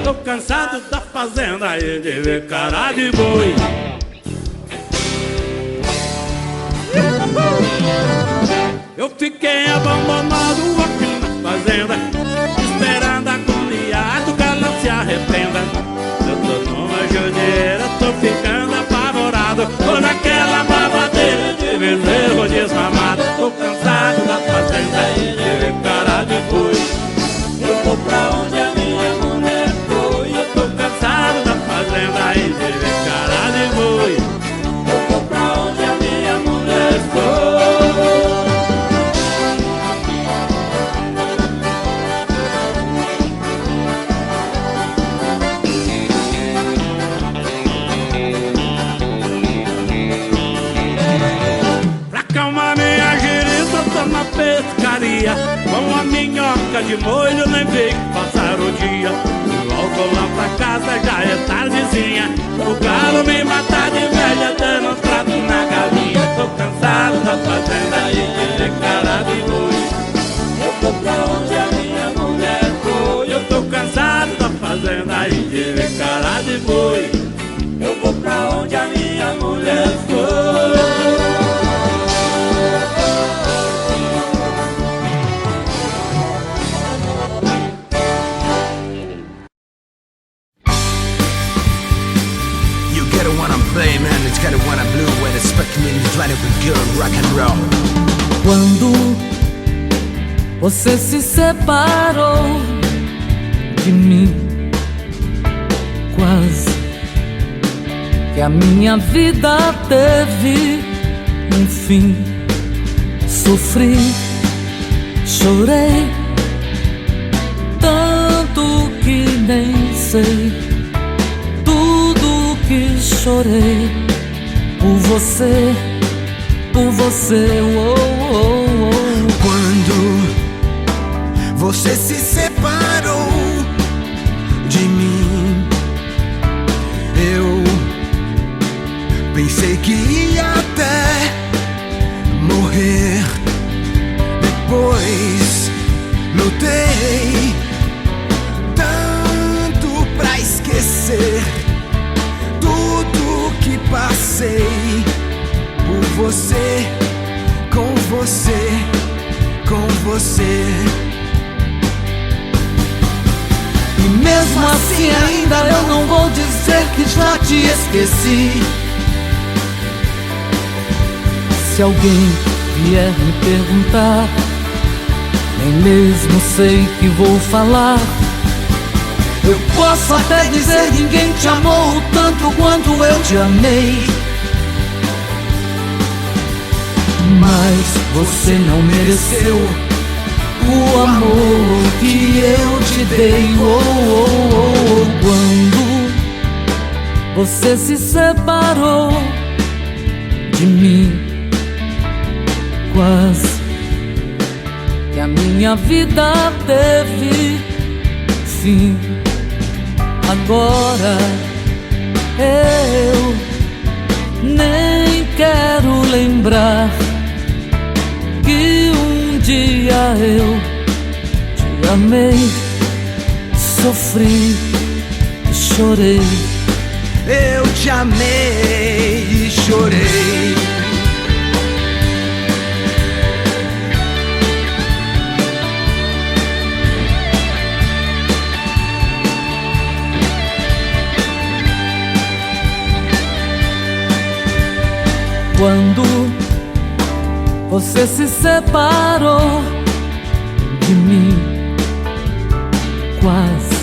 Tô cansado da fazenda e de ver cara de boi. Eu fiquei abandonado aqui na fazenda, esperando agoniado que ela se arrependa. Eu tô numa judiadeira, tô ficando apavorado, tô naquela babadeira de bezerro desmamado. Tô cansado da fazenda e de ver cara de boi. Eu vou pra onde a minha mulher foi. Eu tô cansado da fazenda e de ver cara de boi. Eu vou pra onde a minha mulher foi. Pescaria com a minhoca de molho, nem veio passar o dia. Volto lá pra casa, já é tardezinha. O galo me matar de velha, dando um trato na galinha. Tô cansado da fazenda e de ver cara de boi. Eu tô pra onde a minha mulher foi. Eu tô cansado da fazenda e de ver cara de boi. Eu vou pra onde a minha mulher foi. Quando você se separou de mim, quase que a minha vida teve um fim. Sofri, chorei, tanto que nem sei tudo que chorei por você, por você. Oh, oh, oh. Quando você se separou de mim, eu pensei que ia até morrer. Depois lutei tanto pra esquecer tudo que passei por você, com você, com você. E mesmo assim ainda eu não vou dizer que já te esqueci. Se alguém vier me perguntar, nem mesmo sei que vou falar. Eu posso até dizer: ninguém te amou tanto quanto eu te amei. Mas você não mereceu o amor que eu te dei. Quando você se separou de mim, quase que a minha vida teve fim. Agora eu nem quero lembrar que um dia eu te amei, sofri e chorei. Eu te amei e chorei. Quando você se separou de mim, quase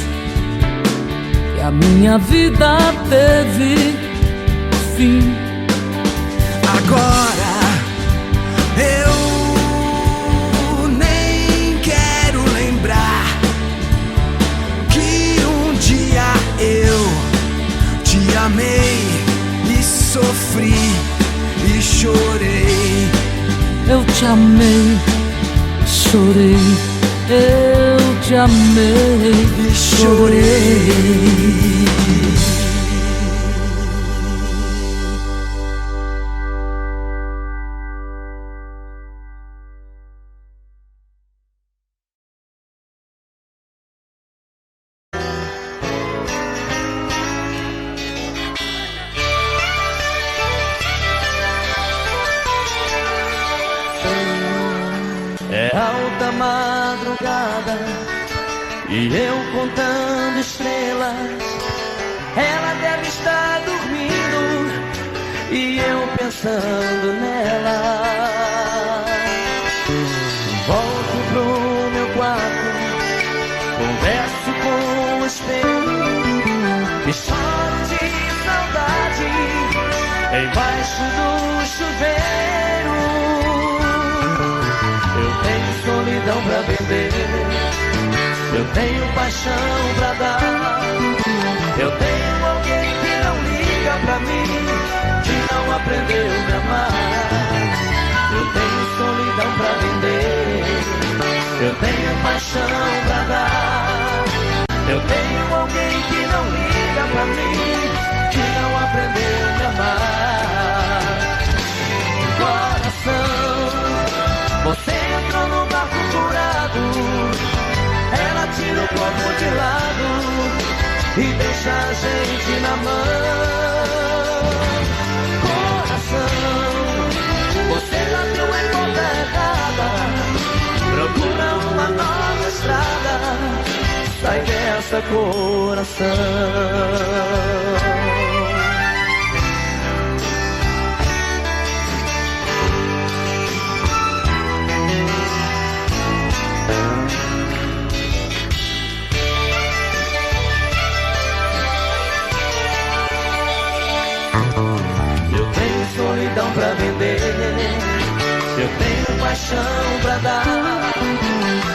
que a minha vida teve fim. Agora eu nem quero lembrar que um dia eu te amei e sofri e chorei. Eu te amei, chorei. Eu te amei e chorei. É alta madrugada e eu contando estrelas. Ela deve estar dormindo e eu pensando nela. Volto pro meu quarto, converso com o espelho e choro de saudade embaixo do chuveiro. Eu tenho solidão pra vender, eu tenho paixão pra dar. Eu tenho alguém que não liga pra mim, que não aprendeu a me amar. Eu tenho solidão pra vender, eu tenho paixão pra dar. Eu tenho alguém que não liga pra mim, que não aprendeu a me amar. Coração, você entrou no barco furado, ela tira o corpo de lado e deixa a gente na mão. Coração, você bateu em porta errada, procura uma nova estrada, sai dessa, coração. Solidão pra vender, eu tenho paixão pra dar.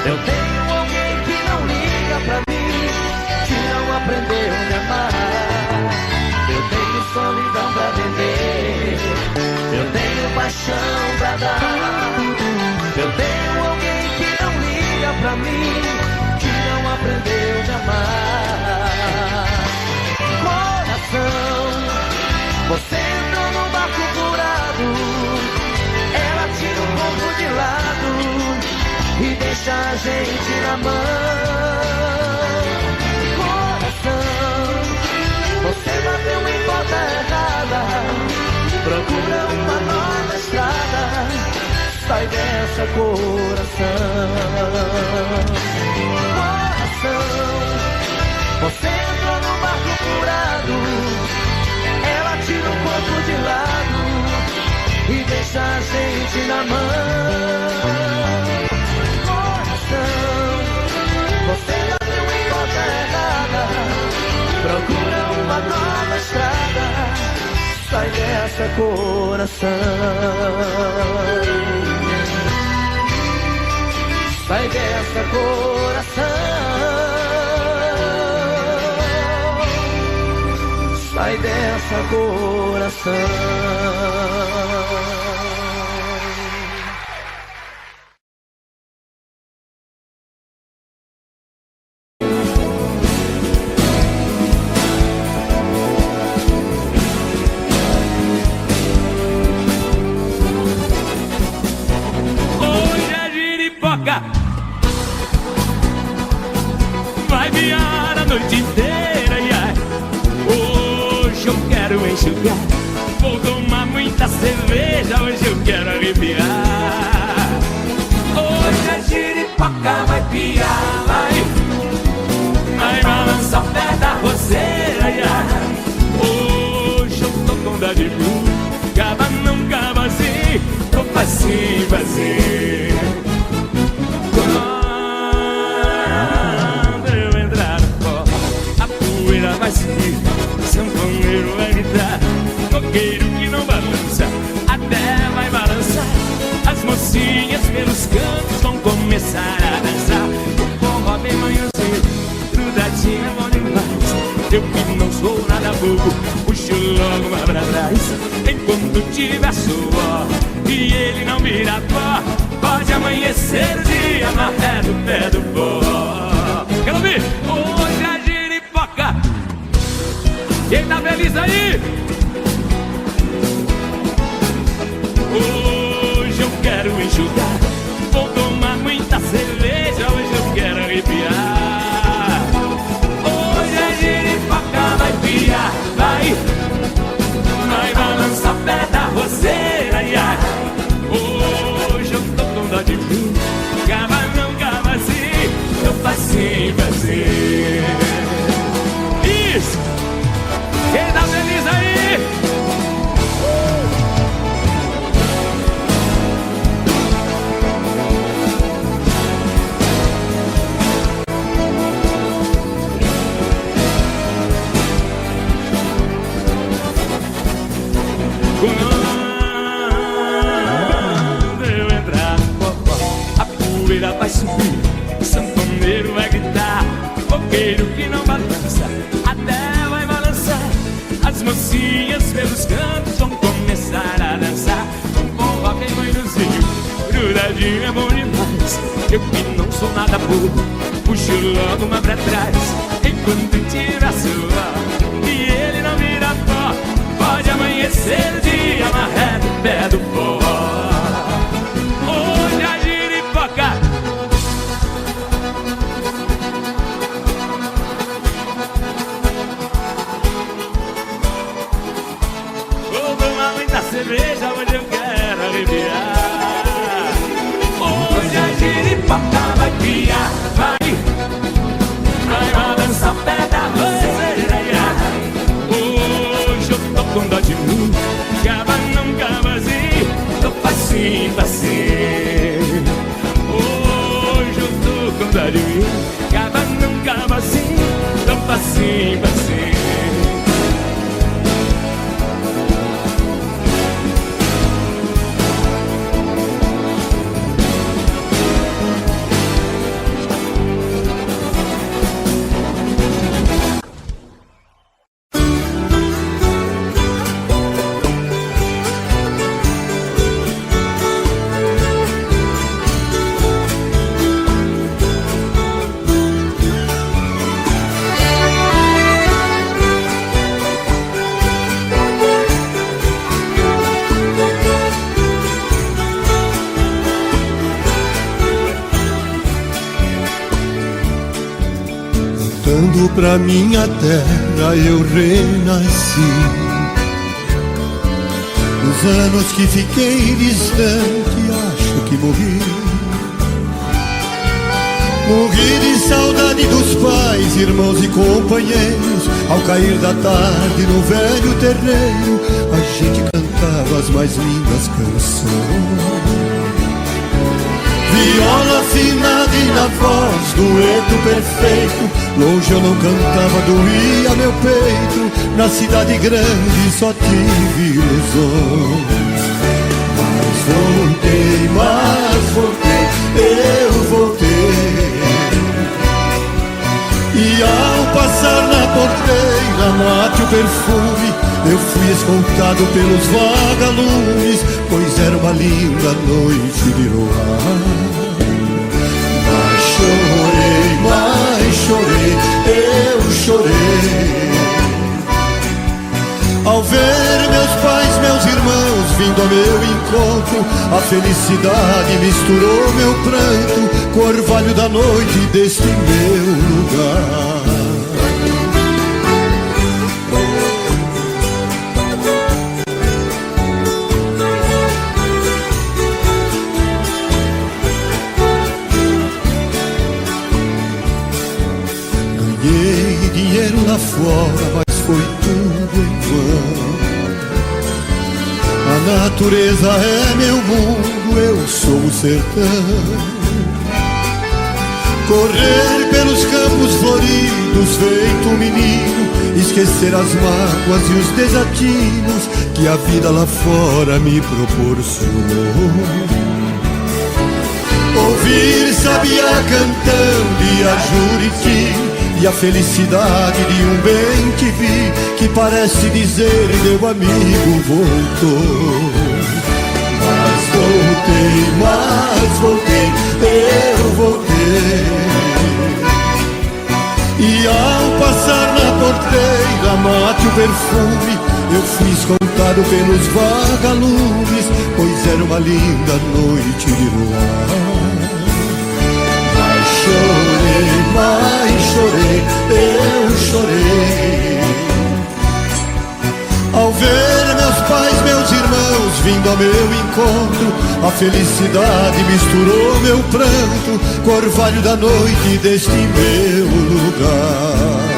Eu tenho alguém que não liga pra mim, que não aprendeu a me amar. Eu tenho solidão pra vender, eu tenho paixão pra dar. Eu tenho alguém que não liga pra mim, que não aprendeu a me amar. Coração, você entrou no barco furado, ela tira o corpo de lado e deixa a gente na mão. Coração, você bateu em porta errada, procura uma nova estrada, sai dessa, coração. Coração, você entrou no barco furado, ela tira o corpo de lado e deixa a gente na mão. Coração, você bateu em porta errada, procura uma nova estrada, sai dessa, coração. sai dessa, coração, sai dessa, coração. Vai viar a noite inteira, ai. Hoje eu quero enxugar, vou tomar muita cerveja, hoje eu quero arrepiar. Hoje a giripoca vai piar, vai balançar o pé da roseira, ai. Hoje eu tô com dó de mim, cava não cava assim, tô facinho, facinho. Vai subir, sanfoneiro vai gritar, coqueiro que não balança, até vai balançar. As mocinhas pelos cantos vão começar a dançar. O forró bem manhãzinho, grudadinho é bom demais. Eu que não sou nada bobo, puxo logo uma pra trás. Enquanto tiver suor e ele não vira pó, pode amanhecer o dia na ré do pé do pó. Quero ouvir? Hoje a giripoca. Quem tá feliz aí? Hoje eu quero enxugar, vou tomar muita cerveja, hoje eu quero arrepiar. Hoje a giripoca vai piar, vai balançar o pé da roseira, ai. Hoje eu tô com dó de mim, cava não cava assim, eu facinho, facinho. Isso! Quem tá feliz aí? Quando eu entrar no popó, a poeira vai subir, o sanfoneiro vai gritar, coqueiro que não balança, até vai balançar. As mocinhas pelos cantos vão começar a dançar. Um forró bem manhozinho, grudadinho é bom demais. Eu que não sou nada bobo, puxo logo uma pra trás. Enquanto tira suor e ele não vira pó, pode amanhecer o dia na ré do pé do pó. Hoje a giripoca. Vou tomar muita cerveja, hoje eu quero arrepiar. Hoje a giripoca vai piar, vai balançar o pé da roseira, ai. Hoje eu tô com dó de mim, cava não cava assim, tô facinho, facinho. Hoje eu tô com dó de mim, cava não cava assim, tô facinho, facinho. Voltando pra minha terra eu renasci. Nos anos que fiquei distante acho que morri. Morri de saudade dos pais, irmãos e companheiros. Ao cair da tarde no velho terreiro a gente cantava as mais lindas canções. Viola afinada e na voz, dueto perfeito. Longe eu não cantava, doía meu peito. Na cidade grande só tive ilusões. Mas voltei, eu voltei. mate o perfume, eu fui escoltado pelos vagalumes, pois era uma linda noite de luar. Mas chorei, eu chorei ao ver meus pais, meus irmãos vindo ao meu encontro. A felicidade misturou meu pranto com o orvalho da noite deste meu lugar. Ganhei dinheiro lá fora, mas foi tudo em vão. A natureza é meu mundo, eu sou o sertão. Correr pelos campos floridos feito um menino, esquecer as mágoas e os desatinos que a vida lá fora me proporcionou. Ouvir sabiá cantando e a Juriti, e a felicidade de um bem que vi, que parece dizer meu amigo voltou. Mas voltei, eu voltei. E ao passar na porteira, mate o perfume, eu fui escoltado pelos vagalumes, pois era uma linda noite de luar. Mas chorei, eu chorei ao ver meus pais, meus irmãos vindo ao meu encontro. A felicidade misturou meu pranto com o orvalho da noite deste meu lugar.